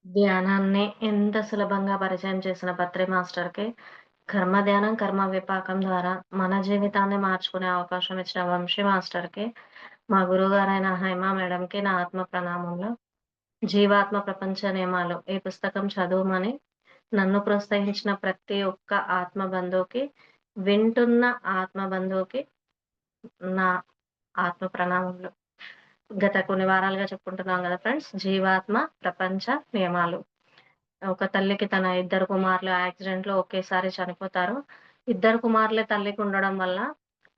ధ్యానాన్ని ఎంత సులభంగా పరిచయం చేసిన పత్రి మాస్టర్‌కి, కర్మ ధ్యానం, కర్మ విపాకం ద్వారా మన జీవితాన్ని మార్చుకునే అవకాశం ఇచ్చిన వంశీ మాస్టర్‌కి, మా గురువుగారైన హైమా మేడంకి నా ఆత్మ ప్రణామములు. 'జీవాత్మ ప్రపంచ నియమాలు' ఈ పుస్తకం చదువమని నన్ను ప్రోత్సహించిన ప్రతి ఒక్క ఆత్మ బంధువుకి, వింటున్న ఆత్మ బంధువుకి నా ఆత్మ ప్రణామములు. గత కొన్ని వారాలుగా చెప్పుకుంటున్నాం గదా ఫ్రెండ్స్! జీవాత్మ ప్రపంచ నియమాలు. ఒక తల్లికి తన ఇద్దరు కుమారులు యాక్సిడెంట్‌లో ఒకేసారి చనిపోతారు. ఇద్దరు కుమారులే తల్లికుండడం వల్ల,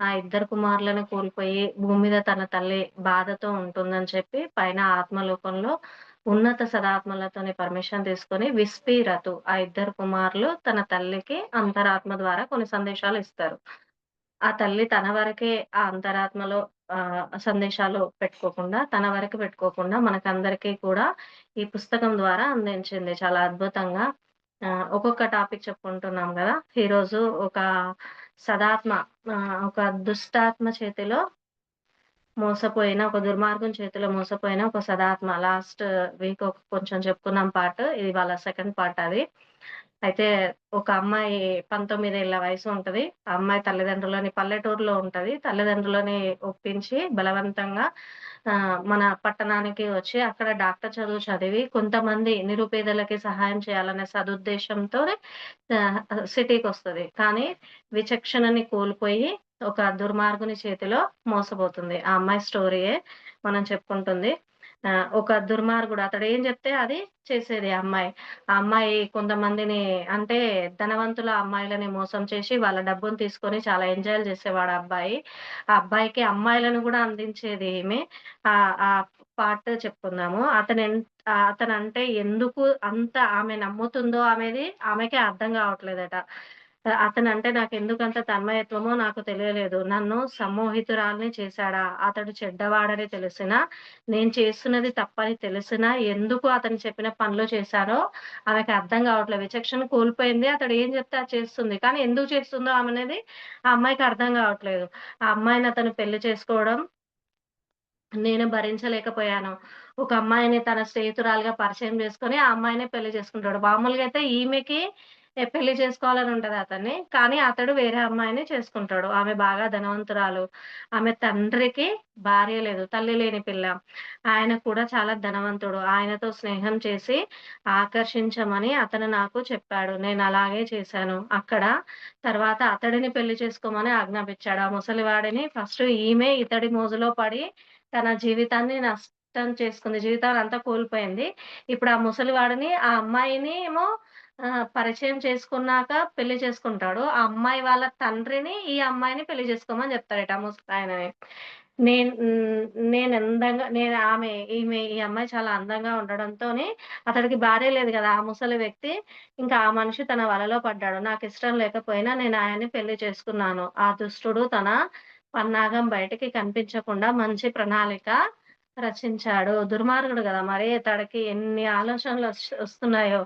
ఆ ఇద్దరు కుమారులను కోల్పోయి భూమి మీద తన తల్లి బాధతో ఉంటుందని చెప్పి, పైన ఆత్మలోకంలో ఉన్నత సదాత్మలతోని పర్మిషన్ తీసుకొని విస్పీరతు ఆ ఇద్దరు కుమారులు తన తల్లికి అంతరాత్మ ద్వారా కొన్ని సందేశాలు ఇస్తారు. ఆ తల్లి తన వరకే ఆ అంతరాత్మలో సందేశాలు పెట్టుకోకుండా, తన వరకు పెట్టుకోకుండా మనకందరికీ కూడా ఈ పుస్తకం ద్వారా అందించింది. చాలా అద్భుతంగా ఒక్కొక్క టాపిక్ చెప్పుకుంటున్నాం గదా! ఈరోజు ఒక సదాత్మ ఒక దుష్టాత్మ చేతిలో మోసపోయిన, ఒక దుర్మార్గం చేతిలో మోసపోయిన ఒక సదాత్మ. లాస్ట్ వీక్ కొంచెం చెప్పుకున్నాం పార్ట్. ఇది ఇవాళ సెకండ్ పార్ట్ అది. అయితే ఒక అమ్మాయి 19 ఏళ్ల వయసు ఉంటది. ఆ అమ్మాయి తల్లిదండ్రులని పల్లెటూరులో ఉంటది. తల్లిదండ్రులని ఒప్పించి బలవంతంగా మన పట్టణానికి వచ్చి అక్కడ డాక్టర్ చదువు చదివి కొంతమంది నిరుపేదలకి సహాయం చేయాలనే సదుద్దేశంతోని సిటీకొస్తది. కానీ విచక్షణని కోల్పోయి ఒక దుర్మార్గుని చేతిలో మోసపోతుంది. ఆ అమ్మాయి స్టోరీయే మనం చెప్పుకుంటుంది. ఒక దుర్మార్గుడు అతడేం జెప్తే అది చేసేది ఆ అమ్మాయి. ఆ అమ్మాయి కొంతమందిని అంటే ధనవంతుల అమ్మాయిలని మోసం చేసి వాళ్ళ డబ్బును తీసుకొని చాలా ఎంజాయ్‌లు చేసేవాడు ఆ అబ్బాయి. ఆ అబ్బాయికి అమ్మాయిలను గూడా అందించేది ఈమె. ఆ పార్ట్ చెప్పుకుందాము. అతనంటే ఎందుకు అంత ఆమె నమ్ముతుందో ఆమెకే అర్థం గావట్లేదట. అతనంటే నాకెందుకంత తన్మయత్వమో నాకు తెలియలేదు. నన్ను సమ్మోహితురాలిని చేశాడా? అతడు చెడ్డవాడని తెలిసినా, నేను చేస్తున్నది తప్పని తెలిసినా, ఎందుకు అతను చెప్పిన పనులు చేశానో ఆమెకి అర్థం గావట్లేదు. విచక్షణ కోల్పోయింది. అతడు ఏం చెప్తే అది చేస్తుంది. కానీ ఎందుకు చేస్తుందో ఆమనేది ఆ అమ్మాయికి అర్థం గావట్లేదు. ఆ అమ్మాయిని అతను పెళ్లి చేసుకోవడం నేను భరించలేకపోయాను. ఒక అమ్మాయిని తన స్నేహితురాలుగా పరిచయం చేసుకొని, ఆ అమ్మాయినే పెళ్లి చేసుకుంటాడు. మామూలుగా అయితే ఈమెకి పెళ్లి చేసుకోవాలని ఉంటది అతన్ని. కానీ అతడు వేరే అమ్మాయిని చేసుకుంటాడు. ఆమె బాగా ధనవంతురాలు. ఆమె తండ్రికి భార్య లేదు. తల్లి లేని పిల్ల. ఆయన కూడా చాలా ధనవంతుడు. ఆయనతో స్నేహం చేసి ఆకర్షించమని అతను నాకు చెప్పాడు. నేనలాగే చేశాను. అక్కడ తర్వాత అతడిని పెళ్లి చేసుకోమని ఆజ్ఞాపించాడు. ఆ ముసలివాడిని ఫస్ట్ ఈమె ఇతడి మోజులో పడి తన జీవితాన్ని నష్టం చేసుకుంది. జీవితాన్నంతా కోల్పోయింది. ఇప్పుడు ఆ ముసలివాడిని ఆ అమ్మాయిని ఏమో పరిచయం చేసుకున్నాక పెళ్లి చేసుకుంటాడు. ఆ అమ్మాయి వాళ్ళ తండ్రిని ఈ అమ్మాయిని పెళ్లి చేసుకోమని చెప్తాడట ఆ ముసలాయనని. నేను హ్మ్. ఈ అమ్మాయి చాలా అందంగా ఉండడంతోని అతడికి భార్య లేదు గదా! ఆ ముసలి వ్యక్తి ఇంకా ఆ మనిషి తన వలలో పడ్డాడు. నాకిష్టం లేకపోయినా నేను ఆయన్ని పెళ్లి చేసుకున్నాను. ఆ దుష్టుడు తన పన్నాగం బయటికి కనిపించకుండా మంచి ప్రణాళిక రచించాడు. దుర్మార్గుడు గదా! మరి తనకి ఎన్ని ఆలోచనలు వస్తున్నాయో.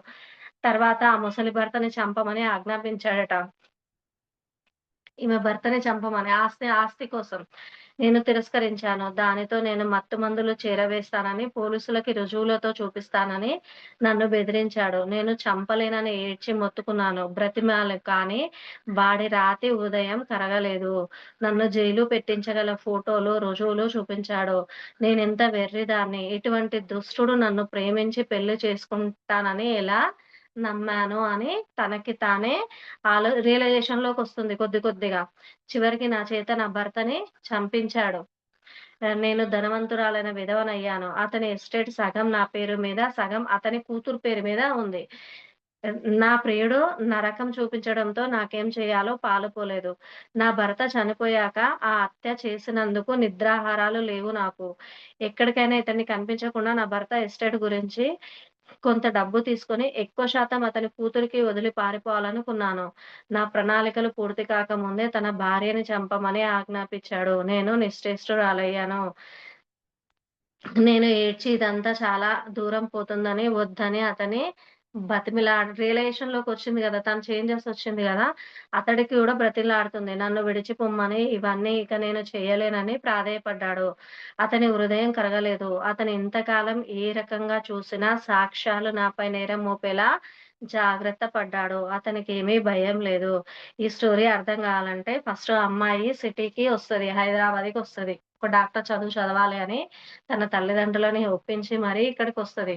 తర్వాత ఆ ముసలి భర్తని చంపమని ఆజ్ఞాపించాడట. ఈమె భర్తని చంపమని. ఆస్తి కోసం. నేను తిరస్కరించాను. దానితో నేను మత్తుమందులు చేరవేస్తానని, పోలీసులకి రుజువులతో చూపిస్తానని నన్ను బెదిరించాడు. నేను చంపలేనని ఏడ్చి మొత్తుకున్నాను. కానీ వాడి రాతి ఉదయం కరగలేదు. నన్ను జైలు పెట్టించగల ఫోటోలు, రుజువులు చూపించాడు. నేనెంత వెర్రిదాన్ని! ఇటువంటి దుష్టుడు నన్ను ప్రేమించి పెళ్లి చేసుకుంటానని ఎలా నమ్మాను అని తనకి తానే రియలైజేషన్‌లోకొస్తుంది కొద్ది కొద్దిగా. చివరికి నా చేత నా భర్తని చంపించాడు. నేను ధనవంతురాలైన విధవనయ్యాను. అతని ఎస్టేట్ సగం నా పేరు మీద, సగం అతని కూతురు పేరు మీద ఉంది. నా ప్రియుడు నరకం చూపించడంతో నాకేం చేయాలో పాలుపోలేదు. నా భర్త చనిపోయాక ఆ హత్య చేసినందుకు నిద్రాహారాలు లేవు నాకు. ఎక్కడికైనా ఇతన్ని కనిపించకుండా నా భర్త ఎస్టేట్ గురించి కొంత డబ్బు తీసుకొని ఎక్కువ శాతం అతని కూతురికి వదిలి పారిపోవాలనుకున్నాను. నా ప్రణాళికలు పూర్తి కాకముందే తన భార్యని చంపమని ఆజ్ఞాపించాడు. నేను నిశ్చేష్టురాలయ్యాను. నేను ఏడ్చి ఇదంతా చాలా దూరం పోతుందని వద్దని అతని రియలైజేషన్‌లోకొచ్చింది గదా! తను చేంజెస్ వచ్చింది గదా! అతడికి గూడా బ్రతిమిలాడుతుంది. నన్ను విడిచిపొమ్మని, ఇవన్నీ ఇక నేను చేయలేనని ప్రాధేయపడ్డాడు. అతని హృదయం కరగలేదు. అతను ఇంతకాలం ఏ రకంగా చూసినా సాక్ష్యాలు నాపై నేరం మోపేలా జాగ్రత్త పడ్డాడు. అతనికేమీ భయం లేదు. ఈ స్టోరీ అర్థం గావాలంటే ఫస్ట్ ఆ అమ్మాయి సిటీకి వస్తది. హైదరాబాద్‌కొస్తది. ఒక డాక్టర్ చదువు చదవాలి అని తన తల్లిదండ్రులని ఒప్పించి మరీ ఇక్కడికొస్తది.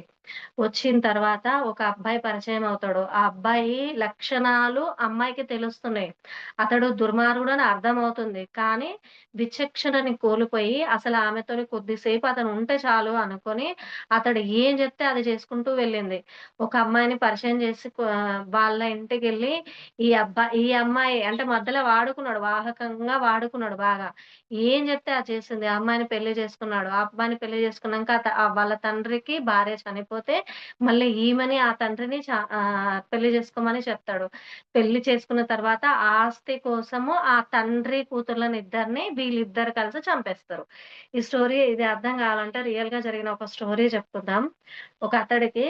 వచ్చిన తర్వాత ఒక అబ్బాయి పరిచయం అవుతాడు. ఆ అబ్బాయి లక్షణాలు అమ్మాయికి తెలుస్తున్నాయి. అతడు దుర్మార్గుడని అర్థమవుతుంది. కానీ విచక్షణని కోల్పోయి అసలు ఆమెతోని కొద్దిసేపు అతను ఉంటే చాలు అనుకోని అతడు ఏం చెప్తే అది చేసుకుంటూ వెళ్ళింది. ఒక అమ్మాయిని పరిచయం చేసి వాళ్ళ ఇంటికెళ్ళి ఈ అమ్మాయి అంటే మధ్యలో వాడుకున్నాడు. వాహకంగా వాడుకున్నాడు బాగా. ఏం చెప్తే అది చేసింది. ఆ అమ్మాయిని పెళ్లి చేసుకున్నాడు. ఆ అబ్బాయిని పెళ్లి చేసుకున్నాంక వాళ్ళ తండ్రికి భార్య చనిపోతే మళ్ళీ ఈమెని ఆ తండ్రిని పెళ్లి చేసుకోమని చెప్తాడు. పెళ్లి చేసుకున్న తర్వాత ఆస్తి కోసము ఆ తండ్రి కూతుర్లనిద్దరిని వీళ్ళిద్దరు కలిసి చంపేస్తారు. ఈ స్టోరీ ఇది అర్థం కావాలంటే రియల్‌గా జరిగిన ఒక స్టోరీ చెప్పుకుందాం. ఒక అతడికి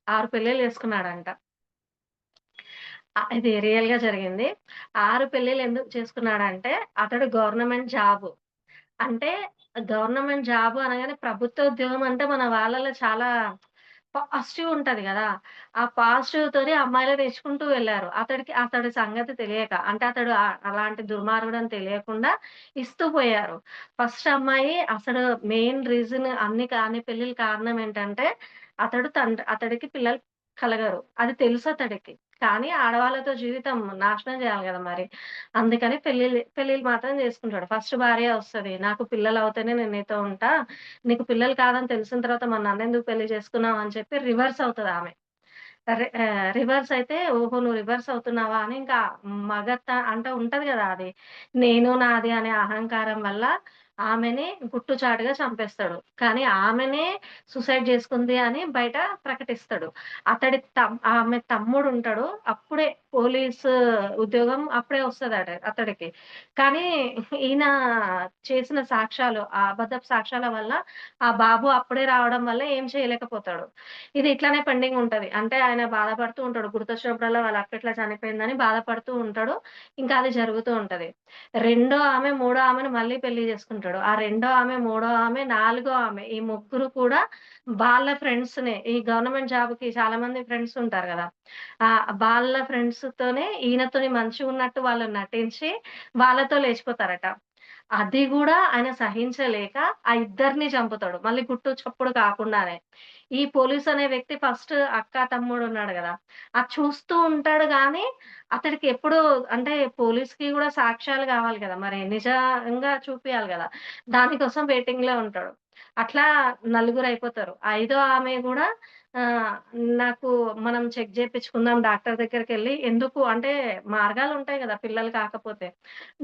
6 పెళ్లిళ్లు చేసుకున్నాడంట. ఇది రియల్‌గా జరిగింది. 6 పెళ్లిళ్లు ఎందుకు చేసుకున్నాడంటే అతడు గవర్నమెంట్ జాబు. అంటే గవర్నమెంట్ జాబు అనగానే ప్రభుత్వ ఉద్యోగం అంటే మన వాళ్ళలో చాలా పాజిటివ్ ఉంటది గదా! ఆ పాజిటివ్‌తోని అమ్మాయిలని ఎంచుకుంటూ వెళ్లారు. అతడి సంగతి తెలియక. అంటే అతడు అలాంటి దుర్మార్గుడని తెలియకుండా ఇస్తూ పోయారు. ఫస్ట్ అమ్మాయి అసలు మెయిన్ రీజన్ అన్ని కాని పెళ్ళిళ్ళ కారణం ఏంటంటే అతడికి పిల్లలు కలగరు. అది తెలుసతడికి. కానీ ఆడవాళ్ళతో జీవితం నాశనం జేయాలి గదా! మరి. అందుకని పెళ్ళిళ్ళు మాత్రం జేసుకుంటాడు. ఫస్ట్ భార్య వస్తది. నాకు పిల్లలవుతేనే నేను నీతో ఉంటా. నీకు పిల్లలు కాదని తెలిసిన తర్వాత మరి నన్నెందుకు పెళ్లి చేసుకున్నావు అని చెప్పి రివర్స్ అవుతదామె. రివర్స్ అయితే ఓహో! నువ్వు రివర్స్ అవుతున్నావా అని ఇంకా అంటే ఉంటది గదా! అది. నేను నాది అనే అహంకారం వల్ల ఆమెని గుట్టుచాటుగా చంపేస్తాడు. కానీ ఆమెనే సూసైడ్ చేసుకుంది అని బయట ప్రకటిస్తాడు. ఆమె తమ్ముడుంటాడు. అప్పుడే పోలీసు ఉద్యోగం అప్పుడే వస్తదట అతడికి. కానీ ఈయన చేసిన సాక్ష్యాలు, ఆ అబద్ధపు సాక్ష్యాల వల్ల ఆ బాబు అప్పుడే రావడం వల్ల ఏం చేయలేకపోతాడు. ఇది ఇట్లనే పెండింగ్ ఉంటది. అంటే ఆయన బాధపడుతూ ఉంటాడు. గుర్తొచ్చినప్పుడల్లా వాళ్ళ అక్క ఇట్లా చనిపోయిందని బాధపడుతూ ఉంటాడు. ఇంకా అది జరుగుతూ ఉంటది. రెండో ఆమె, మూడో ఆమెను మళ్ళీ పెళ్లి చేసుకుంటాడు. ఆ రెండో ఆమె, మూడో ఆమె, నాలుగో ఆమె ఈ ముగ్గురు కూడా వాళ్ళ ఫ్రెండ్స్‌నే. ఈ గవర్నమెంట్ జాబ్‌కి చాలా మంది ఫ్రెండ్స్ ఉంటారు గదా! వాళ్ళ ఫ్రెండ్స్‌తోనే ఈయనతోని మంచిగున్నట్టు వాళ్ళు నటించి వాళ్ళతో లేచిపోతారట. అది గూడా ఆయన సహించలేక ఆ ఇద్దరిని చంపుతాడు. మళ్ళీ గుట్టు చప్పుడు కాకుండానే. ఈ పోలీస్ అనే వ్యక్తి ఫస్ట్ అక్క, తమ్ముడున్నాడు గదా! అది చూస్తూ ఉంటాడు గానీ, అతడికి ఎప్పుడు అంటే పోలీస్‌కి గూడా సాక్ష్యాలు గావాలి గదా! మరి నిజంగా చూపియాలి గదా! దానికోసం వెయిటింగ్‌లో ఉంటాడు. అట్లా నలుగురైపోతారు. ఐదో ఆమె గూడా ఆహ్, నాకు మనం చెక్ జేపిచ్చుకుందాం డాక్టర్ దగ్గరికెళ్ళి ఎందుకు అంటే మార్గాలుంటాయి గదా! పిల్లలు కాకపోతే.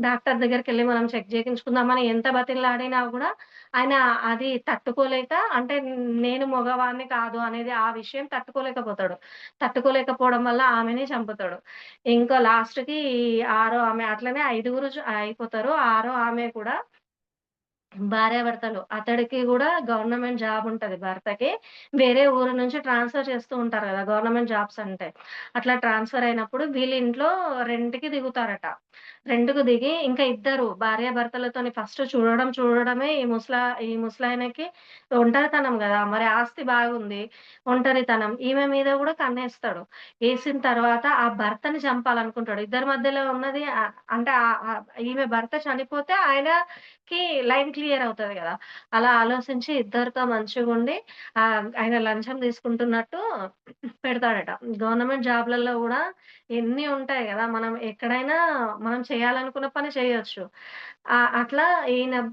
డాక్టర్ దగ్గరికెళ్ళి మనం చెక్ జేపించుకుందామని ఎంత బతిమలాడినా గూడా ఆయన అది తట్టుకోలేక అంటే నేను మగవాడిని కాదు అనేది ఆ విషయం తట్టుకోలేకపోతాడు. తట్టుకోలేకపోవడం వల్ల ఆమెని చంపుతాడు. ఇంకా లాస్ట్‌కి ఈ ఆరో ఆమె అట్లనే ఐదుగురు అయిపోతారు. ఆరో ఆమె కూడా భార్యాభర్తలు. అతడికి గూడా గవర్నమెంట్ జాబ్ ఉంటది భర్తకి. వేరే ఊరు నుంచి ట్రాన్స్‌ఫర్ చేస్తూ ఉంటారు గదా! గవర్నమెంట్ జాబ్స్ అంటే. అట్లా ట్రాన్స్‌ఫర్ అయినప్పుడు వీళ్ళ ఇంట్లో రెంట్‌కి దిగుతారట. రెంట్‌కి దిగి ఇంకా ఇద్దరు భార్యాభర్తలతోని ఫస్ట్ చూడడమే ఈ ముసలాయనకి ఒంటరితనం గదా! మరి ఆస్తి బాగుంది. ఒంటరితనం. ఈమె మీద గూడా కన్నేస్తాడు. ఏసిన తర్వాత ఆ భర్తని చంపాలనుకుంటాడు. ఇద్దరి మధ్యలో ఉన్నది అంటే ఈమె భర్త చనిపోతే ఆయనకి లైన్ క్లియర్ అవుతది గదా! అలా ఆలోచించి ఇద్దరితో మంచిగుండి ఆయన లంచం తీసుకుంటున్నట్టు పెడతాడట. గవర్నమెంట్ జాబ్‌లలో గూడా ఎన్ని ఉంటాయి గదా! మనం ఎక్కడైనా మనం చేయాలనుకున్న పని చేయొచ్చు. అట్లా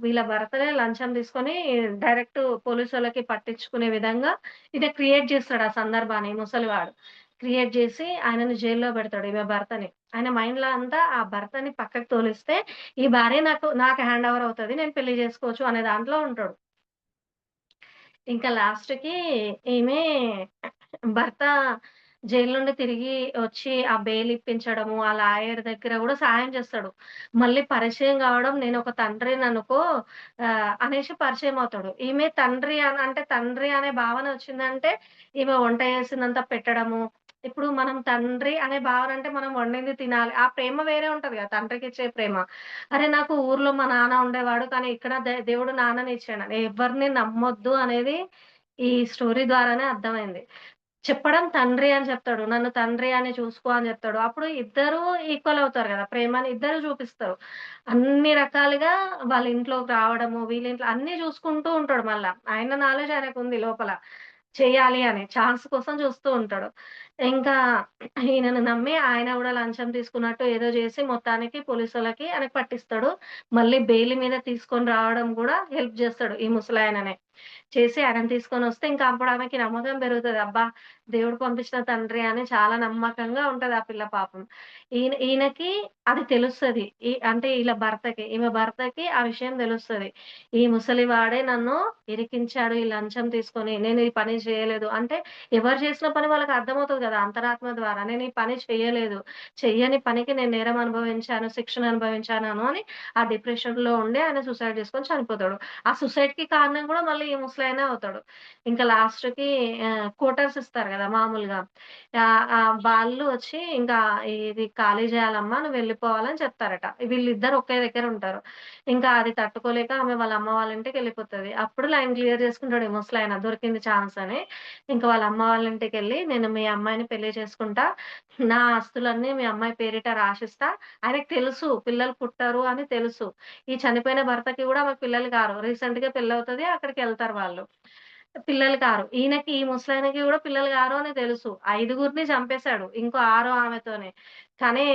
వీళ్ళ భర్తనే లంచం తీసుకొని డైరెక్ట్ పోలీసోళ్ళకి పట్టించుకునే విధంగా ఈయన క్రియేట్ చేస్తాడు ఆ సందర్భాన్ని ముసలివాడు. క్రియేట్ జేసి ఆయనని జైల్‌లో పెడతాడు ఈమె భర్తని. ఆయన మైండ్‌లో అంతా ఆ భర్తని పక్కకు తోలిస్తే ఈ భార్య నాకు హ్యాండ్ ఓవర్ అవుతది. నేను పెళ్లి జేసుకోవచ్చు అనే దాంట్లో ఉంటాడు. ఇంకా లాస్ట్‌కి ఈమె భర్త జైలు నుండి తిరిగి వచ్చి ఆ బెయిల్ ఇప్పించడము, ఆ లాయర్ దగ్గర గూడా సహాయం చేస్తాడు. మళ్ళీ పరిచయం గావడం నేనొక తండ్రిననుకో అనేసి పరిచయమవుతాడు. ఈమె తండ్రి అంటే తండ్రి అనే భావన వచ్చిందంటే, ఈమె వంట చేసిందంతా పెట్టడము. ఇప్పుడు మనం తండ్రి అనే భావన అంటే మనం వండింది తినాలి. ఆ ప్రేమ వేరే ఉంటది గదా! తండ్రికిచ్చే ప్రేమ. అరే! నాకు ఊర్లో మా నాన్న ఉండేవాడు. కానీ ఇక్కడ దేవుడు నాన్ననిచ్చాడని. ఎవరిని నమ్మొద్దు అనేది ఈ స్టోరీ ద్వారానే అర్థమైంది. చెప్పడం తండ్రి అని చెప్తాడు. నన్ను తండ్రి అని చూసుకో అని చెప్తాడు. అప్పుడు ఇద్దరూ ఈక్వల్ అవుతారు గదా! ప్రేమని ఇద్దరు చూపిస్తారు. అన్ని రకాలుగా వాళ్ళ ఇంట్లోకి రావడము, వీళ్ళ ఇంట్లో అన్నీ చూసుకుంటూ ఉంటాడు మళ్ళా. ఆయన నాలెడ్జ్ ఆయనకుంది లోపల. చెయ్యాలి అని. ఛాన్స్ కోసం చూస్తూ ఉంటాడు. ఇంకా ఈయనను నమ్మి ఆయన గూడా లంచం తీసుకున్నట్టు ఏదో జేసి మొత్తానికి పోలీసోళ్ళకి ఆయనకి పట్టిస్తాడు. మళ్ళీ బెయిల్ మీద తీసుకొని రావడం గూడా హెల్ప్ జేస్తాడు ఈ ముసలాయననే. చేసి ఆయనను తీసుకొనొస్తే ఇంకా అప్పుడు ఆమెకి నమ్మకం పెరుగుతది. అబ్బా! దేవుడు పంపించిన తండ్రి అని చాలా నమ్మకంగా ఉంటది ఆ పిల్ల పాపం. ఈయనకి అది తెలుస్తది. అంటే ఈళ్ళ భర్తకి, ఈమె భర్తకి ఆ విషయం తెలుస్తది. ఈ ముసలివాడే నన్ను ఇరికించాడు ఈ లంచం తీసుకొని. నేను ఈ పని చేయలేదు. అంటే ఎవరు చేసిన పని వాళ్ళకి అర్థమవుతది గదా! అంతరాత్మ ద్వారా. నేను ఈ పని చేయలేదు. చెయ్యని పనికి నేను నేరం అనుభవించాను, శిక్షను అనుభవించాను అని ఆ డిప్రెషన్‌లో ఉండి ఆయన సూసైడ్ చేసుకొని చనిపోతాడు. ఆ సూసైడ్‌కి కారణం గూడా మళ్ళీ ఈ ముసలాయనే అవుతాడు. ఇంకా లాస్ట్‌కి క్వార్టర్స్ ఇస్తారు గదా! మామూలుగా. వాళ్ళు వచ్చి ఇంకా "ఇది ఖాళీ చేయాలమ్మా నువ్వు వెళ్ళిపోవాలని" చెప్తారట. వీళ్ళిద్దరూ ఒకే దగ్గర ఉంటారు. ఇంకా అది తట్టుకోలేక ఆమె వాళ్ళ అమ్మ వాళ్ళ ఇంటికెళ్ళిపోతది. అప్పుడు లైన్ క్లియర్ చేసుకుంటాడు ఈ ముసలాయన దొరికింది ఛాన్స్ అని. ఇంక వాళ్ళ అమ్మ వాళ్ళ ఇంటికెళ్ళి "నేను మీ అమ్మాయిని పెళ్లి చేసుకుంటా. నా ఆస్తులన్నీ మీ అమ్మాయి పేరిట రాసిస్తా." ఆయనకి తెలుసు పిల్లలు పుట్టరు అని తెలుసు. ఈ చనిపోయిన భర్తకి గూడా ఆమెకు పిల్లలు కారు. రీసెంట్‌గా పెళ్లవుతది. అక్కడికెళ్తారు వాళ్ళు. పిల్లలు కారు. ఈయనకి ఈ ముసలాయనకి గూడా పిల్లలు గారు అని తెలుసు. ఐదుగురిని చంపేసాడు. ఇంకో ఆరో ఆమెతోనే. కానీ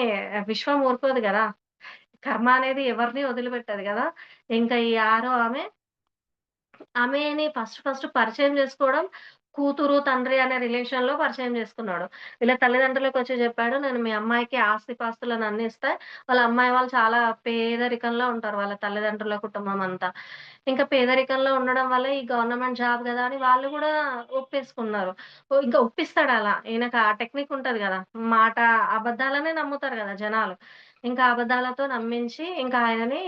విశ్వం ఊరుకోదు గదా! కర్మ అనేది ఎవరిని వదిలిపెట్టదు గదా! ఇంకా ఈ ఆరో ఆమె ఆమెని ఫస్ట్ ఫస్ట్ పరిచయం జేసుకోవడం కూతురు, తండ్రి అనే రిలేషన్‌లో పరిచయం జేసుకున్నాడు. వీళ్ళ తల్లిదండ్రులకొచ్చి జెప్పాడు, "నేను మీ అమ్మాయికి ఆస్తిపాస్తులను అన్నీ ఇస్తా." వాళ్ళ అమ్మాయి వాళ్ళు చాలా పేదరికంలో ఉంటారు. వాళ్ళ తల్లిదండ్రుల కుటుంబం అంతా. ఇంకా పేదరికంలో ఉండడం వల్ల ఈ గవర్నమెంట్ జాబ్ గదా! అని వాళ్ళు గూడా ఒప్పేసుకున్నారు. ఇంకా ఒప్పిస్తాడలా. ఈయనకు ఆ టెక్నిక్ ఉంటది గదా! మాట అబద్దాలనే నమ్ముతారు గదా జనాలు. ఇంకా అబద్దాలతో నమ్మించి ఇంకా ఆయనని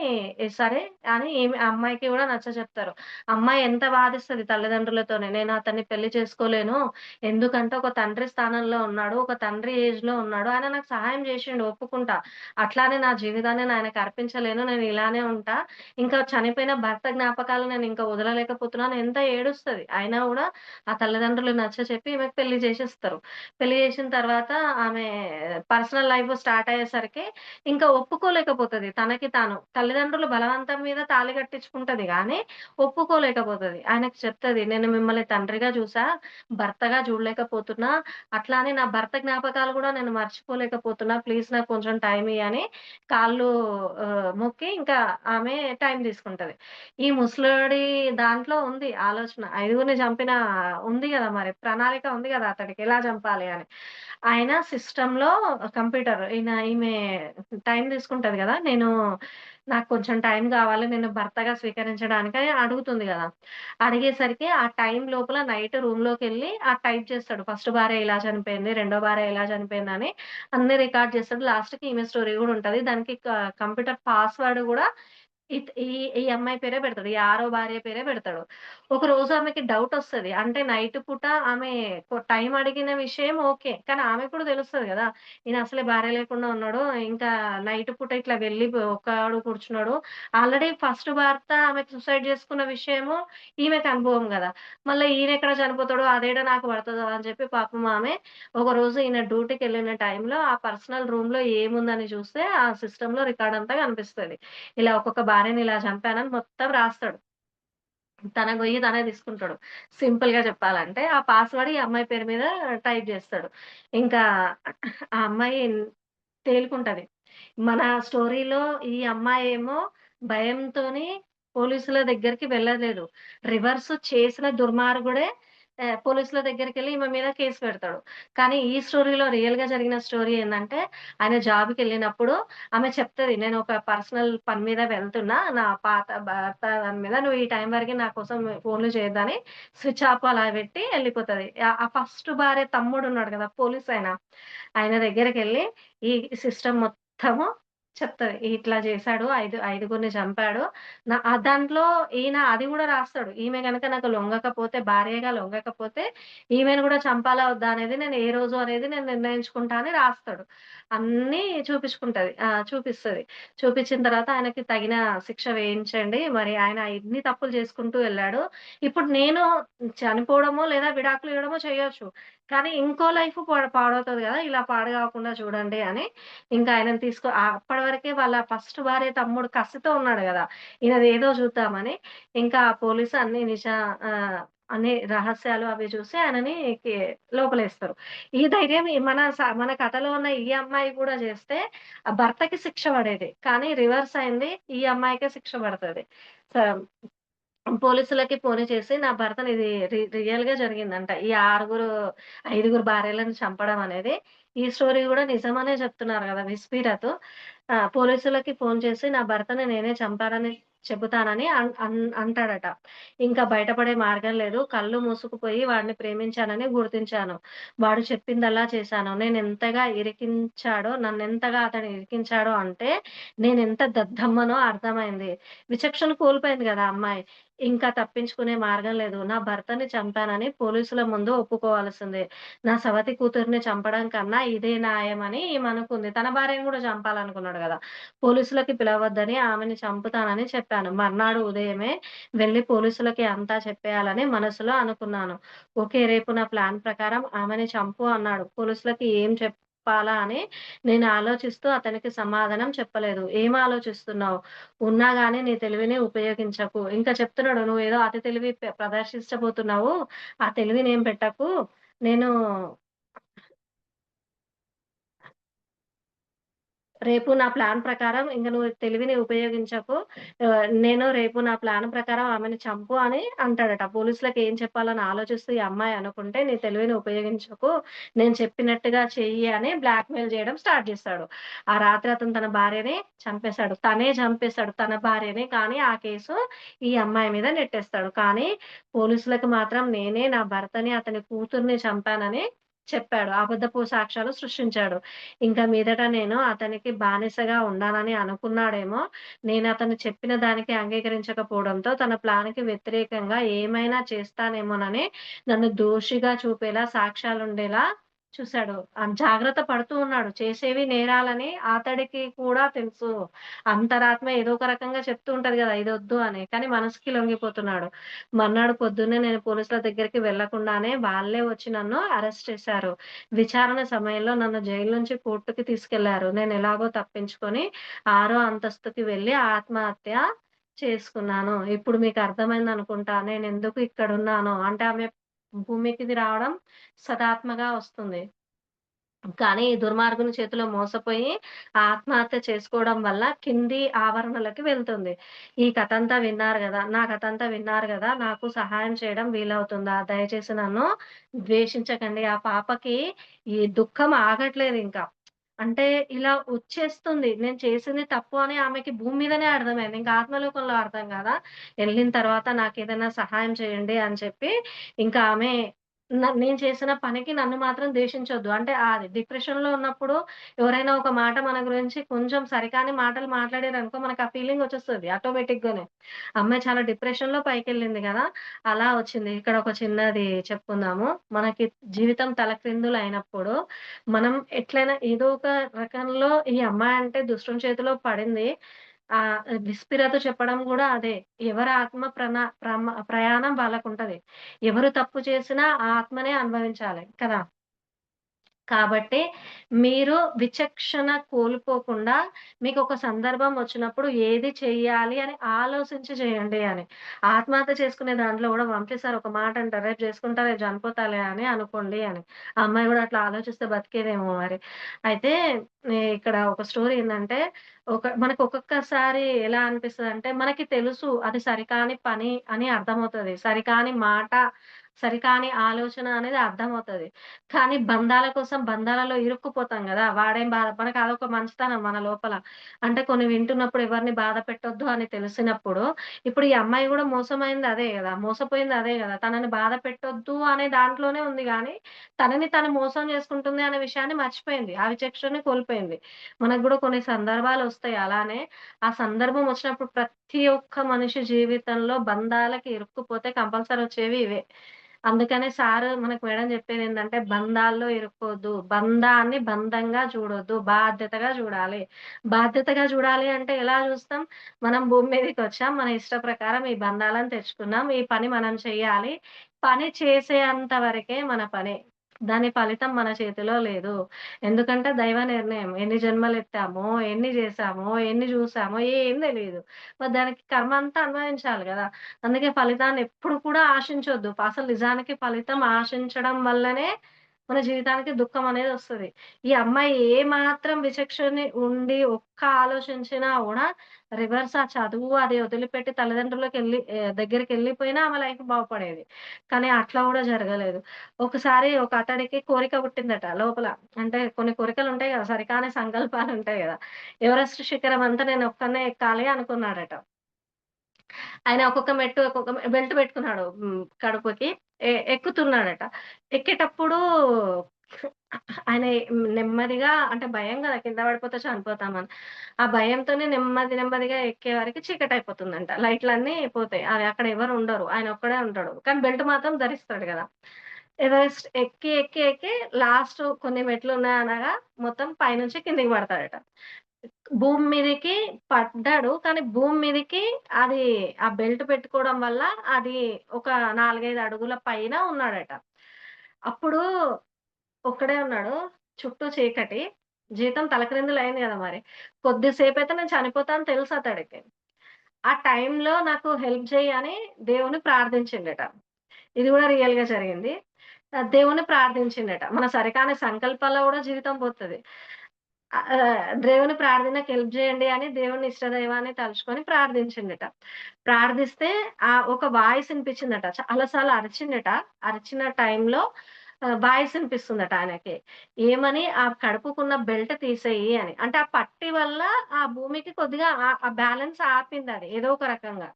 సరే అని ఈమె అమ్మాయికి గూడా నచ్చజెప్తారు. అమ్మాయి ఎంత వాదిస్తది తల్లిదండ్రులతోని. నేను అతన్ని పెళ్లి చేసుకోలేను. ఎందుకంటే ఒక తండ్రి స్థానంలో ఉన్నాడు. ఒక తండ్రి ఏజ్‌లో ఉన్నాడు. ఆయన నాకు సహాయం జేషిండు ఒప్పుకుంటా. అట్లానే నా జీవితాన్ని నేను ఆయనకి అర్పించలేను. నేను ఇలానే ఉంటా. ఇంకా చనిపోయిన భర్త జ్ఞాపకాలు నేనింక వదలలేకపోతున్నాను. ఎంత ఏడుస్తది. అయినా గూడా ఆ తల్లిదండ్రులు నచ్చచెప్పి ఈమెకు పెళ్లి జేసేస్తారు. పెళ్లి జేసిన తర్వాత ఆమె పర్సనల్ లైఫ్ స్టార్ట్ అయ్యేసరికి ఇంకా ఒప్పుకోలేకపోతది తనకి తాను. తల్లిదండ్రులు బలవంతం మీద తాళి కట్టించుకుంటది గానీ, ఒప్పుకోలేకపోతది. ఆయనకి చెప్తది, "నేను మిమ్మల్ని తండ్రిగా జూసా, భర్తగా జూడలేకపోతున్నా. అట్లా అని నా భర్త జ్ఞాపకాలు గూడా నేను మర్చిపోలేకపోతున్నా. ప్లీజ్ నాకు కొంచెం టైమ్ ఇయ్యి" అని కాళ్ళు మొక్కి ఇంకా ఆమె టైమ్ తీసుకుంటది. ఈ ముసలోడి దాంట్లో ఉంది ఆలోచన. ఐదుగురిని చంపిన ఉంది గదా! మరి ప్రణాళిక ఉంది గదా! అతడికి ఎలా చంపాలి అని. ఆయన సిస్టమ్‌లో ఈమె టైమ్ తీసుకుంటది గదా! నాకు కొంచెం టైం గావాలి. నేను భర్తగా స్వీకరించడానికని అడుగుతుంది గదా! అడిగేసరికి ఆ టైం లోపల నైట్ రూమ్‌లోకెళ్ళి టైప్ చేస్తాడు. ఫస్ట్ భార్య ఇలా చనిపోయింది. రెండో భార్య ఇలా చనిపోయిందని అన్నీ రికార్డ్ చేస్తాడు. లాస్ట్‌కి ఈమె స్టోరీ గూడా ఉంటది. దానికి కంప్యూటర్ పాస్‌వర్డ్ గూడా ఈ ఈ అమ్మాయి పేరే పెడతాడు. ఈ ఆరో భార్య పేరే పెడతాడు. ఒకరోజు ఆమెకి డౌటొస్తది. అంటే నైట్ పూట ఆమె టైం అడిగిన విషయం ఓకే. కానీ ఆమెకు కూడా తెలుస్తది గదా! ఈయన అసలే భార్య లేకుండా ఉన్నాడు. ఇంకా నైట్ పూట ఇట్లా వెళ్లి ఒక్కడు కూర్చున్నాడు. ఆల్రెడీ ఫస్ట్ భర్త ఆమెకు సూసైడ్ చేసుకున్న విషయము ఈమెకు అనుభవం గదా! మళ్ళా ఈయనెక్కడ చనిపోతాడో అదేడ నాకు పడతదో అని చెప్పి పాపం ఆమె ఒకరోజు ఈయన డ్యూటీకెళ్ళిన టైంలో ఆ పర్సనల్ రూమ్‌లో ఏముందని చూస్తే ఆ సిస్టమ్‌లో రికార్డ్ అంతా కనిపిస్తది. ఇలా ఒక్కొక్క భార్యని ఇలా చంపానని మొత్తం రాస్తాడు. తన గొయ్యి తనే తీసుకుంటాడు. సింపుల్‌గా చెప్పాలంటే ఆ పాస్‌వర్డ్ ఈ అమ్మాయి పేరు మీద టైప్ జేస్తాడు. ఇంకా ఆ అమ్మాయి తేలుకుంటది. మన స్టోరీలో ఈ అమ్మాయేమో భయంతోని పోలీసుల దగ్గరికి వెళ్ళలేదు. రివర్స్ చేసిన దుర్మార్గుడే పోలీసుల దగ్గరికెళ్ళి ఈమె మీద కేస్ పెడతాడు. కానీ ఈ స్టోరీలో రియల్‌గా జరిగిన స్టోరీ ఏందంటే, ఆయన జాబ్‌కెళ్ళినప్పుడు ఆమె చెప్తది, "నేను ఒక పర్సనల్ పని మీద వెళ్తున్నా. నా పాత భర్త దాని మీద నువ్వు ఈ టైం వరకి నా కోసం ఫోన్‌లు చేయొద్దని" స్విచ్ ఆఫ్ అలా పెట్టి ఎళ్ళిపోతది. ఆ ఫస్ట్ భార్య తమ్ముడున్నాడు కదా! పోలీసాయన. ఆయన దగ్గరికెళ్ళి ఈ సిస్టమ్ మొత్తము చెప్తది. ఇట్లా చేశాడు. ఐదుగురిని చంపాడు. దాంట్లో ఈయన అది గూడా రాస్తాడు. ఈమె గనక నాకు లొంగకపోతే భార్యగా లొంగకపోతే ఈమెను గూడా చంపాలా వద్దా అనేది నేను ఏ రోజు అనేది నేను నిర్ణయించుకుంటా అని రాస్తాడు. అన్నీ చూపిస్తది. చూపిచ్చిన తర్వాత ఆయనకి తగిన శిక్ష వేయించండి. మరి ఆయన ఇన్ని తప్పులు చేసుకుంటూ వెళ్ళాడు. ఇప్పుడు నేను చనిపోవడమో లేదా విడాకులు ఇవ్వడమో చేయొచ్చు. కానీ ఇంకో లైఫ్ పాడవుతది గదా! ఇలా పాడు గాకుండా చూడండి అని ఇంకా ఆయనని అప్పటి వరకే వాళ్ళ ఫస్ట్ భార్య తమ్ముడు కసితో ఉన్నాడు గదా! ఈయనదేదో చూద్దామని ఇంకా పోలీసు అన్ని రహస్యాలు అవి చూసి ఆయనని కి లోపలేస్తారు. ఈ ధైర్యం మన కథలో ఉన్న ఈ అమ్మాయి కూడా చేస్తే ఆ భర్తకి శిక్ష పడేది. కానీ రివర్స్ అయింది. ఈ అమ్మాయికే శిక్ష పడతది. స పోలీసులకి ఫోను చేసి నా భర్తని ఇది రియల్‌గా జరిగిందంట. ఐదుగురు భార్యలను చంపడం అనేది. ఈ స్టోరీ గూడా నిజమనే చెప్తున్నారు గదా! విస్పీరతు. పోలీసులకి ఫోను చేసి నా భర్తని నేనే చంపానని చెబుతానని అంటాడట. ఇంకా బయటపడే మార్గం లేదు. కళ్ళు మూసుకుపోయి వాడిని ప్రేమించానని గుర్తించాను. వాడు చెప్పిందల్లా చేశాను. నన్నెంతగా అతను ఇరికించాడో అంటే నేనెంత దద్దమ్మనో అర్థమైంది. విచక్షణ కోల్పోయింది గదా! అమ్మాయి. ఇంకా తప్పించుకునే మార్గం లేదు. నా భర్తని చంపానని పోలీసుల ముందు ఒప్పుకోవాల్సిందే. నా సవతి కూతురిని చంపడం కన్నా ఇదే న్యాయమని ఈమనుకుంది. తన భార్యని గూడా చంపాలనుకున్నాడు గదా! పోలీసులకి పిలవద్దని ఆమెని చంపుతానని చెప్పాను. మర్నాడు ఉదయమే వెళ్లి పోలీసులకి అంతా చెప్పేయాలని మనసులో అనుకున్నాను. ఓకే. రేపు నా ప్లాన్ ప్రకారం ఆమెని చంపు అన్నాడు. పోలీసులకి ఏం చెప్పాలా అని నేను ఆలోచిస్తూ అతనికి సమాధానం చెప్పలేదు. ఏం ఆలోచిస్తున్నావు? ఉన్నా గాని నీ తెలివిని ఉపయోగించకు. ఇంకా చెప్తున్నాడు. నువ్వేదో అతి తెలివి ప్రదర్శించబోతున్నావు. ఆ తెలివినేం పెట్టకు. నేను రేపు నా ప్లాన్ ప్రకారం ఇంక నువ్వు తెలివిని ఉపయోగించకు. నేను రేపు నా ప్లాన్ ప్రకారం ఆమెని చంపు అని అంటాడట. పోలీసులకి ఏం చెప్పాలని ఆలోచిస్తూ ఈ అమ్మాయి అనుకుంటే, నీ తెలివిని ఉపయోగించకు. నేను చెప్పినట్టుగా చెయ్యి అని బ్లాక్‌మెయిల్ చేయడం స్టార్ట్ చేస్తాడు. ఆ రాత్రి అతను తన భార్యని చంపేశాడు. తనే చంపేశాడు తన భార్యని. కానీ ఆ కేసు ఈ అమ్మాయి మీద నెట్టేస్తాడు. కానీ పోలీసులకు మాత్రం నేనే నా భర్తని, అతని కూతుర్ని చంపానని చెప్పాడు. అబద్ధపు సాక్ష్యాలు సృష్టించాడు. ఇంక మీదట నేను అతనికి బానిసగా ఉండాలని అనుకున్నాడేమో! నేనతను చెప్పిన దానికి అంగీకరించకపోవడంతో తన ప్లాన్‌కి వ్యతిరేకంగా ఏమైనా చేస్తానేమోనని నన్ను దోషిగా చూపేలా సాక్ష్యాలుండేలా చూసాడు. జాగ్రత్త పడుతూ ఉన్నాడు. చేసేవి నేరాలని అతడికి కూడా తెలుసు. అంతరాత్మ ఏదో ఒక రకంగా చెప్తూ ఉంటది గదా! ఇదొద్దు అని. కానీ మనసుకి లొంగిపోతున్నాడు. మర్నాడు పొద్దున్నే నేను పోలీసుల దగ్గరికి వెళ్ళకుండానే వాళ్ళే వచ్చి నన్ను అరెస్ట్ చేశారు. విచారణ సమయంలో నన్ను జైలు నుంచి కోర్టుకి తీసుకెళ్లారు. నేనెలాగో తప్పించుకొని ఆరో అంతస్తుకి వెళ్లి ఆత్మహత్య చేసుకున్నాను. ఇప్పుడు మీకర్థమైందనుకుంటా నేనెందుకు ఇక్కడున్నానో. అంటే ఆమె భూమికిది రావడం సదాత్మగా వస్తుంది. కానీ ఈ దుర్మార్గుని చేతిలో మోసపోయి ఆత్మహత్య చేసుకోవడం వల్ల కింది ఆవరణలకి వెళ్తుంది. ఈ కథంతా విన్నారు గదా! నా కథంతా విన్నారు గదా! నాకు సహాయం చేయడం వీలవుతుందా? దయచేసి నన్ను ద్వేషించకండి. ఆ పాపకి ఈ దుఃఖం ఆగట్లేదింక. అంటే ఇలా వచ్చేస్తుంది. నేను చేసింది తప్పు అని ఆమెకి భూమి మీదనే అర్థమైంది. ఇంక ఆత్మలోకంలో అర్థం కాదా? ఎళ్ళిన తర్వాత నాకేదైనా సహాయం చేయండి అని చెప్పి, ఇంకా ఆమె నేను చేసిన పనికి నన్ను మాత్రం ద్వేషించొద్దు. అంటే అది డిప్రెషన్‌లో ఉన్నప్పుడు ఎవరైనా ఒక మాట మన గురించి కొంచెం సరికాని మాటలు మాట్లాడారనుకో మనకు ఆ ఫీలింగ్ వచ్చేస్తది ఆటోమేటిక్‌గానే. అమ్మాయి చాలా డిప్రెషన్‌లో పైకెళ్ళింది గదా! అలా వచ్చింది. ఇక్కడ ఒక చిన్నది చెప్పుకుందాము. మనకి జీవితం తలక్రిందులయినప్పుడు మనం ఎట్లైనా ఏదో ఒక రకంలో ఈ అమ్మాయంటే దుష్టుని చేతిలో పడింది. విస్పిరతో చెప్పడం గూడా అదే. ఎవరి ఆత్మ ప్రయాణం వాళ్ళకుంటది. ఎవరు తప్పు చేసినా ఆ ఆత్మనే అనుభవించాలి కదా! కాబట్టి మీరు విచక్షణ కోల్పోకుండా మీకొక సందర్భం వచ్చినప్పుడు ఏది చెయ్యాలి అని ఆలోచించి చేయండి అని. ఆత్మహత్య చేసుకునే దాంట్లో గూడా వంశీ సార్ ఒక మాట అంటారు. రేపు చేసుకుంటా, రేపు చనిపోతాలే అని అనుకోండి అని. ఆ అమ్మాయి గూడా అట్లా ఆలోచిస్తే బతికేదేమో మరి. అయితే ఇక్కడ ఒక స్టోరీ ఏందంటే మనకు ఒక్కొక్కసారి ఎలా అనిపిస్తదంటే, మనకి తెలుసు అది సరికాని పని అని అర్థమవుతది. సరికాని మాట, సరికాని ఆలోచన అనేది అర్థమవుతది. కానీ బంధాల కోసం బంధాలలో ఇరుక్కుపోతాం గదా! వాడేం మనకు అదొక మంచితనం మన లోపల. అంటే కొన్ని వింటున్నప్పుడు ఎవరిని బాధ పెట్టొద్దు అని తెలిసినప్పుడు, ఇప్పుడు ఈ అమ్మాయి గూడా మోసమైంది అదే గదా! మోసపోయింది అదే గదా! తనని బాధ పెట్టొద్దు అనే దాంట్లోనే ఉంది గానీ, తనని తను మోసం చేసుకుంటుంది అనే విషయాన్ని మర్చిపోయింది. ఆ విచక్షణని కోల్పోయింది. మనకు గూడా కొన్ని సందర్భాలొస్తాయి అలానే. ఆ సందర్భం వచ్చినప్పుడు ప్రతి ఒక్క మనిషి జీవితంలో బంధాలకి ఇరుక్కుపోతే కంపల్సరీ వచ్చేవి ఇవే. అందుకనే సారు మనకు మేడం చెప్పేదేంటంటే, బంధాల్లో ఇరుక్కోవద్దు. బంధాన్ని బంధంగా చూడొద్దు. బాధ్యతగా చూడాలి. బాధ్యతగా చూడాలి అంటే ఎలా చూస్తాం? మనం భూమి మీదకొచ్చాం. మన ఇష్ట ప్రకారం ఈ బంధాలను తెచ్చుకున్నాం. ఈ పని మనం చెయ్యాలి. పని చేసేంత వరకే మన పని. దాని ఫలితం మన చేతిలో లేదు. ఎందుకంటే దైవ నిర్ణయం. ఎన్ని జన్మలెత్తామో, ఎన్ని జేశామో, ఎన్ని జూసామో ఏం తెలీదు. మరి దానికి కర్మ అంతా అనుభవించాలి గదా! అందుకే ఫలితాన్ని ఎప్పుడు కూడా ఆశించొద్దు. అసలు నిజానికి ఫలితం ఆశించడం వల్లనే మన జీవితానికి దుఃఖం అనేదొస్తది. ఈ అమ్మాయి ఏ మాత్రం విచక్షణ ఉండి ఒక్క ఆలోచించినా గూడా రివర్స్ ఆ చదువు అది వదిలిపెట్టి దగ్గరికెళ్ళిపోయినా ఆమె లైఫ్ బాగుపడేది. కానీ అట్లా గూడా జరగలేదు. ఒకసారి ఒక అతడికి కోరిక పుట్టిందట లోపల. అంటే కొన్ని కోరికలుంటాయి గదా! సరికాని సంకల్పాలుంటాయి గదా! ఎవరెస్ట్ శిఖరం అంతా నేనొక్కడినే ఎక్కాలి అనుకున్నాడట. ఆయన ఒక్కొక్క మెట్టు ఒక్కొక్క బెల్ట్ పెట్టుకున్నాడు. కడుపుకి. ఎక్కుతున్నాడట. ఎక్కేటప్పుడు ఆయన నెమ్మదిగా అంటే భయం గదా! కింద పడిపోతే చనిపోతామని. ఆ భయంతోనే నెమ్మది నెమ్మదిగా ఎక్కే వరకి చీకటయిపోతుందంట. లైట్‌లన్నీ పోతాయి. అది అక్కడ ఎవరు ఉండరు. ఆయన ఒక్కడే ఉంటాడు. కానీ బెల్ట్ మాత్రం ధరిస్తాడు గదా! ఎవరెస్ట్ ఎక్కి, ఎక్కి, ఎక్కి లాస్ట్ కొన్ని మెట్లున్నాయనగా మొత్తం పైనుంచి కిందకి పడతాడట. భూమి మీదకి పడ్డాడు. కానీ భూమి మీదకి అది ఆ బెల్ట్ పెట్టుకోవడం వల్ల అది ఒక 4, 5 అడుగుల పైన ఉన్నాడట. అప్పుడు ఒక్కడే ఉన్నాడు. చుట్టూ చీకటి. జీతం తలక్రిందులయింది గదా! మరి. కొద్దిసేపైతే నేను చనిపోతా అని తెలుసు అతడికి. ఆ టైంలో నాకు హెల్ప్ చెయ్యి అని దేవుడిని ప్రార్థించిండట. ఇది గూడా రియల్‌గా జరిగింది. దేవుడిని ప్రార్థించిండట. మన సరికాని సంకల్పాల్లో గూడా జీవితం పోతది. దేవుని ప్రార్థనకి హెల్ప్ జేయండి అని దేవుని ఇష్టదైవాన్ని తలుచుకొని ప్రార్థించిండట. ప్రార్థిస్తే ఒక వాయిస్ ఇనిపించిందట. చాలా సార్లు అరిచిండట. అరిచిన టైంలో వాయిస్ ఇనిపిస్తుందట ఆయనకి. ఏమని ఆ కడుపుకున్న బెల్ట్ తీసేయి అని. అంటే ఆ పట్టి వల్ల ఆ భూమికి కొద్దిగా ఆ బ్యాలెన్స్ ఆపిందది ఏదో ఒక రకంగా.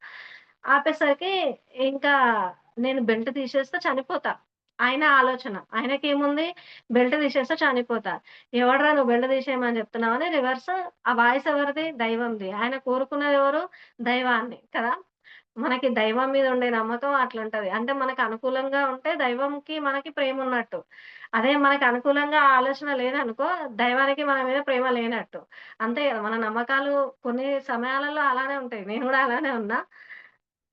ఆపేసరికి ఇంకా నేను బెల్ట్ తీసేస్తే చనిపోతా. ఆయన ఆలోచన. ఆయనకేముంది బెల్ట్ తీసేస్తే చనిపోతా. ఎవడ్రా నువ్వు బెల్ట్ తీసేయమని చెప్తున్నావని రివర్స్ ఆ వాయిస్ ఎవరిది? దైవంది. ఆయన కోరుకున్నదెవరు? దైవాన్ని కదా! మనకి దైవం మీద ఉండే నమ్మకం అట్లుంటది. అంటే మనకు అనుకూలంగా ఉంటే దైవంకి మనకి ప్రేమున్నట్టు. అదే మనకు అనుకూలంగా ఆ ఆలోచన లేదనుకో, దైవానికి మన మీద ప్రేమ లేనట్టు. అంతే గదా! మన నమ్మకాలు కొన్ని సమయాలలో అలానే ఉంటాయి. నేను గూడా అలానే ఉన్నా.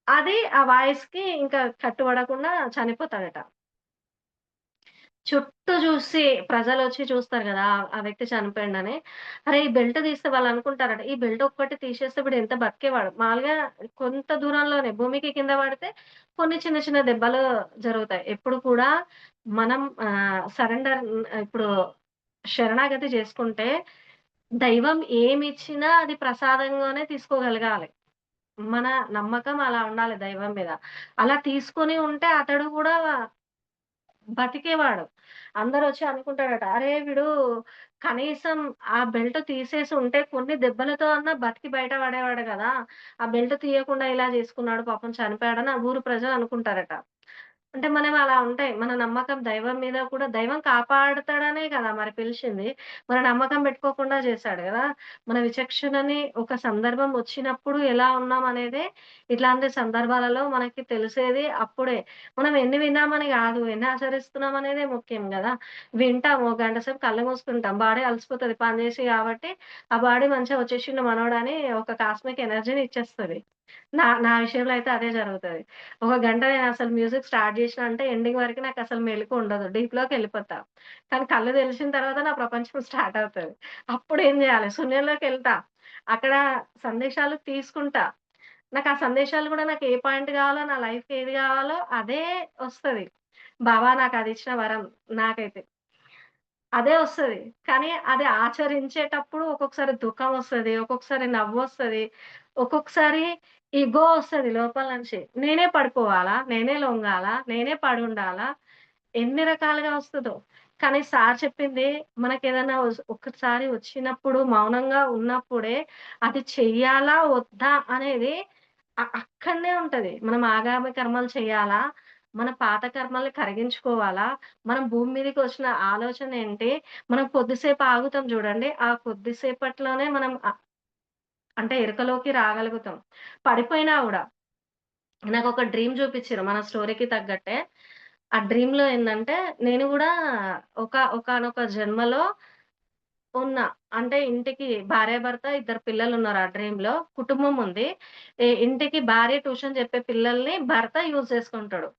అది ఆ వాయిస్‌కి ఇంకా కట్టుబడకుండా చనిపోతాడట. చుట్టూ జూసి ప్రజలొచ్చి చూస్తారు గదా! ఆ వ్యక్తి చనిపోయిండని. అరే! ఈ బెల్ట్ తీస్తే వాళ్ళనుకుంటారట, ఈ బెల్ట్ ఒక్కటి తీసేస్తే వీడెంత బతికేవాడు. మాములుగా కొంత దూరంలోనే భూమికి కింద పడితే కొన్ని చిన్న చిన్న దెబ్బలు జరుగుతాయి. ఎప్పుడు కూడా మనం ఇప్పుడు శరణాగతి చేసుకుంటే దైవం ఏమిచ్చినా అది ప్రసాదంగానే తీసుకోగలగాలి. మన నమ్మకం అలా ఉండాలి దైవం మీద. అలా తీసుకొని ఉంటే అతడు గూడా బతికేవాడు. అందరొచ్చి అనుకుంటారట, అరే! వీడు కనీసం ఆ బెల్ట్ తీసేసి ఉంటే కొన్ని దెబ్బలతో అన్నా బతికి బయట పడేవాడు గదా! ఆ బెల్ట్ తీయకుండా ఇలా జేసుకున్నాడు పాపం చనిపోయాడని ఆ ఊరు ప్రజలు అనుకుంటారట. అంటే మనం అలా ఉంటాయి. మన నమ్మకం దైవం మీద కూడా దైవం కాపాడుతాడనే కదా మరి పిలిచింది. మన నమ్మకం పెట్టుకోకుండా చేశాడు గదా! మన విచక్షణని ఒక సందర్భం వచ్చినప్పుడు ఎలా ఉన్నామనేదే ఇట్లాంటి సందర్భాలలో మనకి తెలిసేది అప్పుడే. మనం ఎన్ని విన్నామని గాదు, ఎన్ని ఆచరిస్తున్నామనేదే ముఖ్యం గదా! వింటాము. ఒక గంట సేపు కళ్ళు మూసుకుంటాం. బాడీ అలసిపోతది పని జేసి గాబట్టి, ఆ బాడీ మంచిగా వచ్చేసిండు మనోడని ఒక కాస్మిక్ ఎనర్జీని ఇచ్చేస్తది. నా నా విషయంలో అయితే అదే జరుగుతది. ఒక గంట నేనసలు మ్యూజిక్ స్టార్ట్ జేసినా అంటే ఎండింగ్ వరకు నాకసలు మెలుకువ ఉండదు. డీప్‌లోకెళ్ళిపోతా. కానీ కళ్ళు తెరిచిన తర్వాత నా ప్రపంచం స్టార్ట్ అవుతది. అప్పుడేం జేయాలి? శూన్యంలోకెళ్తా. అక్కడ సందేశాలు తీసుకుంటా. నాకా సందేశాలు గూడా నాకు ఏ పాయింట్ గావాలో, నా లైఫ్‌కి ఏది గావాలో అదే ఒస్తది. బాబా నాకదిచ్చిన వరం నాకైతే. అదే వస్తది. కానీ అది ఆచరించేటప్పుడు ఒక్కొక్కసారి దుఃఖమొస్తది. ఒక్కొక్కసారి నవ్వొస్తది. ఒక్కొక్కసారి ఇగో ఒస్తది లోపల నుంచి. నేనే పడిపోవాలా? నేనే లొంగాలా? నేనే పడుండాలా? ఎన్ని రకాలుగా వస్తదో. కానీ సార్ చెప్పింది మనకేదైనా ఒక్కసారి వచ్చినప్పుడు మౌనంగా ఉన్నప్పుడే అది చెయ్యాలా? వద్దా? అనేది అక్కడనే ఉంటది. మనం ఆగామి కర్మలు చేయాలా? మన పాత కర్మల్ని కరిగించుకోవాలా? మనం భూమి మీదకొచ్చిన ఆలోచన ఏంటి? మనం కొద్దిసేపు ఆగుతాం జూడండి. ఆ కొద్దిసేపట్లోనే మనం అంటే ఎరుకలోకి రాగలుగుతాం. పడిపోయినా గూడా. నాకొక డ్రీమ్ జూపిచ్చిర్రు మన స్టోరీకి తగ్గట్టే. ఆ డ్రీమ్‌లో ఏందంటే, నేను గూడా ఒకానొక జన్మలో ఉన్నా. అంటే ఇంటికి భార్యాభర్త, ఇద్దరు పిల్లలున్నారు ఆ డ్రీమ్‌లో. కుటుంబం ఉంది. ఇంటికి భార్య ట్యూషన్ చెప్పే పిల్లల్ని భర్త యూజ్ చేసుకుంటాడు.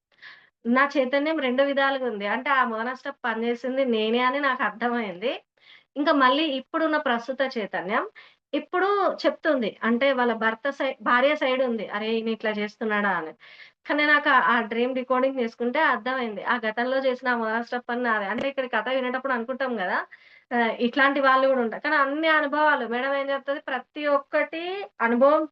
నా చైతన్యం 2 విధాలుగా ఉంది. అంటే ఆ మొదన స్టెప్ పనిచేసింది నేనే అని నాకర్థమైంది. ఇంకా మళ్ళీ ఇప్పుడున్న ప్రస్తుత చైతన్యం ఇప్పుడు చెప్తుంది. అంటే వాళ్ళ భార్య సైడ్ ఉంది. అరే! ఈయన ఇట్లా చేస్తున్నాడా అని. కానీ నాకు ఆ డ్రీమ్ డీకోడింగ్ చేసుకుంటే అర్థమైంది. ఆ గతంలో చేసిన ఆ మొదటి స్టెప్ అని నాదే. అంటే ఇక్కడ కథ వినేటప్పుడు అనుకుంటాం గదా! ఇట్లాంటి వాళ్ళు గూడా ఉంటారు. కానీ అన్ని అనుభవాలు మేడం ఏం చెప్తది ప్రతి ఒక్కటి అనుభవం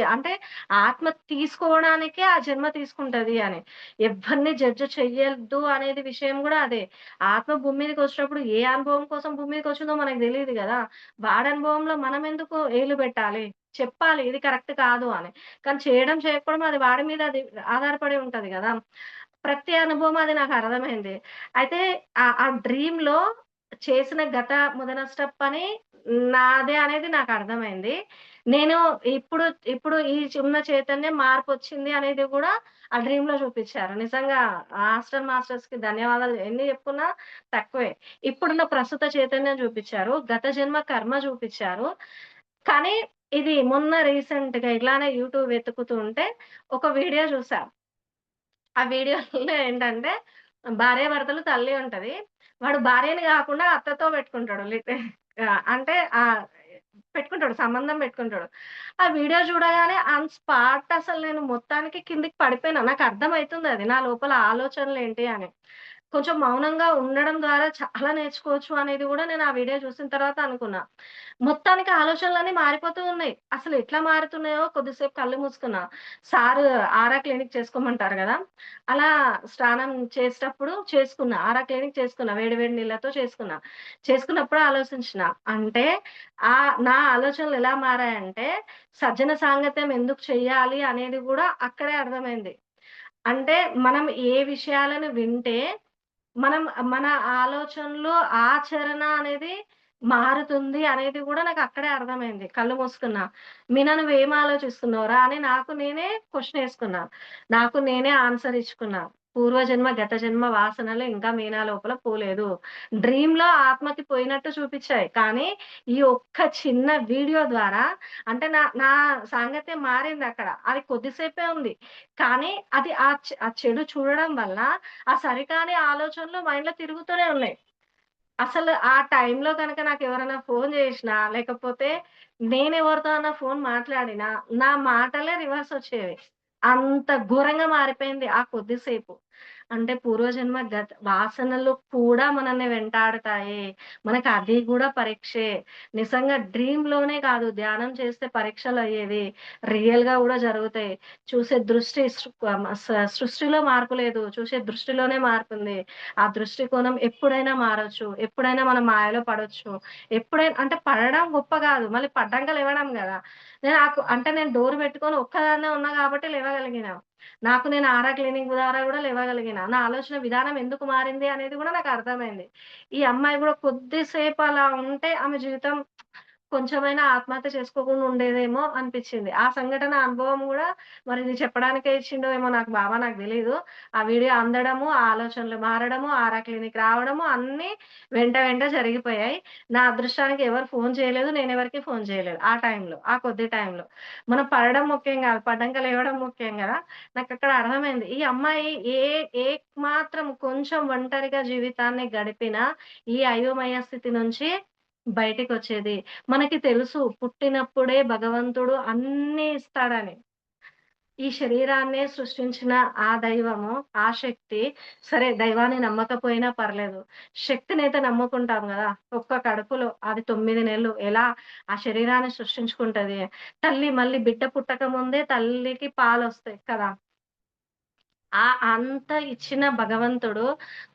అంటే ఆత్మ తీసుకోవడానికే ఆ జన్మ తీసుకుంటది అని. ఎవ్వరిని జడ్జ్ చెయ్యొద్దు అనేది విషయం గూడా అదే. ఆత్మ భూమి మీదకొచ్చినప్పుడు ఏ అనుభవం కోసం భూమి మీదకొచ్చిందో మనకు తెలీదు గదా! వాడి అనుభవంలో మనమెందుకు ఏలు పెట్టాలి? చెప్పాలి ఇది కరెక్ట్ కాదు అని. కానీ చేయడం, చేయకపోవడం అది వాడి మీద అది ఆధారపడి ఉంటది గదా! ప్రతి అనుభవం అది నాకర్థమైంది. అయితే ఆ డ్రీమ్‌లో చేసిన గత మొదన స్టెప్ అని నాదే అనేది నాకర్థమైంది. నేను ఇప్పుడు ఇప్పుడు ఉన్న చైతన్యం మార్పొచ్చింది అనేది గూడా ఆ డ్రీమ్‌లో చూపిచ్చారు. నిజంగా మాస్టర్స్‌కి ధన్యవాదాలు ఎన్ని చెప్పుకున్నా తక్కువే. ఇప్పుడున్న ప్రస్తుత చైతన్యం చూపిచ్చారు. గత జన్మ కర్మ చూపిచ్చారు. కానీ ఇది మొన్న రీసెంట్‌గా ఇట్లానే యూట్యూబ్ వెతుకుతూ ఉంటే ఒక వీడియో చూసా. ఆ వీడియోలో ఏంటంటే భార్యాభర్తలు తల్లి ఉంటది. వాడు భార్యని గాకుండా అత్తతో పెట్టుకుంటాడు. అంటే పెట్టుకుంటాడు. సంబంధం పెట్టుకుంటాడు. ఆ వీడియో చూడగానే ఆన్ స్పాట్ అసలు నేను మొత్తానికి కిందకి పడిపోయినా. నాకర్థమైతుందది. నా లోపల ఆలోచనలేంటి అని. కొంచెం మౌనంగా ఉండడం ద్వారా చాలా నేర్చుకోవచ్చు అనేది గూడా నేను ఆ వీడియో చూసిన తర్వాత అనుకున్నా. మొత్తానికి ఆలోచనలన్నీ మారిపోతూ ఉన్నాయి. అసలు ఎట్లా మారుతున్నాయో కొద్దిసేపు కళ్ళు మూసుకున్నా. సారు ఆరా క్లినిక్ చేసుకోమంటారు గదా! అలా స్నానం చేసేటప్పుడు చేసుకున్నా. ఆరా క్లీనింగ్ చేసుకున్నా. వేడి వేడి నీళ్ళతో చేసుకున్నా. చేసుకున్నప్పుడు ఆలోచించిన. అంటే నా ఆలోచనలు ఎలా మారాయంటే సజ్జన సాంగత్యం ఎందుకు చెయ్యాలి అనేది గూడా అక్కడే అర్థమైంది. అంటే మనం ఏ విషయాలను వింటే మనం మన ఆలోచనలు, ఆచరణ అనేది మారుతుంది అనేది గూడా నాకక్కడే అర్థమైంది. కళ్ళు మూసుకున్నా. మీనా నువ్వేం ఆలోచిస్తున్నావురా? అని నాకు నేనే క్వెషన్ ఏసుకున్నా. నాకు నేనే ఆన్సర్ ఇచ్చుకున్నా. పూర్వజన్మ, గత జన్మ వాసనలు ఇంకా మీనా లోపల పోలేదు. డ్రీమ్‌లో ఆత్మకి పోయినట్టు చూపిచ్చాయి. కానీ ఈ ఒక్క చిన్న వీడియో ద్వారా అంటే నా సాంగత్యం మారిందక్కడ. అది కొద్దిసేపే ఉంది. కానీ అది ఆ చెడు చూడడం వల్ల ఆ సరికాని ఆలోచనలు మైండ్‌లో తిరుగుతూనే ఉన్నాయి. అసలు ఆ టైంలో గనక నాకెవరైనా ఫోను జేషినా, లేకపోతే నేనెవరితో అన్నా ఫోను మాట్లాడినా, నా మాటలే రివర్సొచ్చేవి. అంత ఘోరంగా మారిపోయింది ఆ కొద్దిసేపు. అంటే పూర్వజన్మ వాసనలు కూడా మనల్ని వెంటాడుతాయి. మనకది గూడా పరీక్షే. నిజంగా డ్రీమ్‌లోనే కాదు, ధ్యానం చేస్తే పరీక్షలయ్యేది. రియల్‌గా గూడా జరుగుతాయి. చూసే దృష్టి సృష్టిలో మార్పు లేదు. చూసే దృష్టిలోనే మార్పుంది. ఆ దృష్టికోణం ఎప్పుడైనా మారొచ్చు. ఎప్పుడైనా మనం మాయలో పడొచ్చు. అంటే పడడం గొప్ప గాదు. మళ్ళీ పడ్డంక లేవడం గదా! అంటే నేను డోర్ పెట్టుకొని ఒక్కదాన్నే ఉన్నా గాబట్టి లేవగలిగినా. నాకు నేను ఆరా క్లీనింగ్ ద్వారా గూడా లేవగలిగినా. నా ఆలోచన విధానం ఎందుకు మారింది అనేది గూడా నాకర్థమైంది. ఈ అమ్మాయి గూడా కొద్దిసేపు అలా ఉంటే ఆమె జీవితం కొంచెమైనా ఆత్మహత్య చేసుకోకుండా ఉండేదేమో అనిపిచ్చింది. ఆ సంఘటన అనుభవం గూడా మరి ఇది చెప్పడానికే ఇచ్చిండో ఏమో నాకు తెలీదు. ఆ వీడియో అందడము, ఆ ఆలోచనలు మారడము, ఆరా క్లినిక్ రావడము అన్నీ వెంట జరిగిపోయాయి. నా అదృష్టానికి ఎవరు ఫోను చేయలేదు. నేనెవరికీ ఫోను చేయలేదు. ఆ టైంలో. ఆ కొద్ది టైంలో. మనం పడడం ముఖ్యం గాదు. పడ్డంక లేవడం ముఖ్యం గదా! నాకక్కడ అర్థమైంది. ఈ అమ్మాయి ఏ ఏ మాత్రం కొంచెం ఒంటరిగా జీవితాన్ని గడిపినా ఈ అయోమయ స్థితి నుంచి బయటికొచ్చేది. మనకి తెలుసు పుట్టినప్పుడే భగవంతుడు అన్నీ ఇస్తాడని. ఈ శరీరాన్నే సృష్టించిన ఆ దైవము, ఆ శక్తి సరే దైవాన్ని నమ్మకపోయినా పర్లేదు. శక్తినైతే నమ్ముకుంటాం గదా! ఒక్క కడుపులో అది 9 నెలలు ఎలా ఆ శరీరాన్ని సృష్టించుకుంటది. తల్లి మళ్ళీ బిడ్డ పుట్టక ముందే తల్లికి పాలొస్తాయి కదా! అంత ఇచ్చిన భగవంతుడు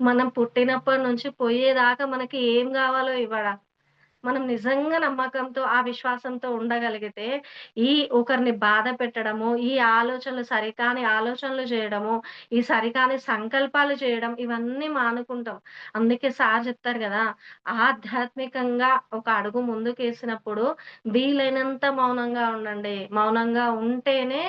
మనం పుట్టినప్పటి నుంచి పోయేదాకా మనకి ఏం గావాలో ఇవ్వడా? మనం నిజంగా నమ్మకంతో, ఆ విశ్వాసంతో ఉండగలిగితే, ఈ ఒకరిని బాధ పెట్టడము, ఈ ఆలోచనలు సరికాని ఆలోచనలు జేయడము, ఈ సరికాని సంకల్పాలు చేయడం ఇవన్నీ మానుకుంటాం. అందుకే సార్ చెప్తారు గదా! ఆధ్యాత్మికంగా ఒక అడుగు ముందుకేసినప్పుడు వీలైనంత మౌనంగా ఉండండి. మౌనంగా ఉంటేనే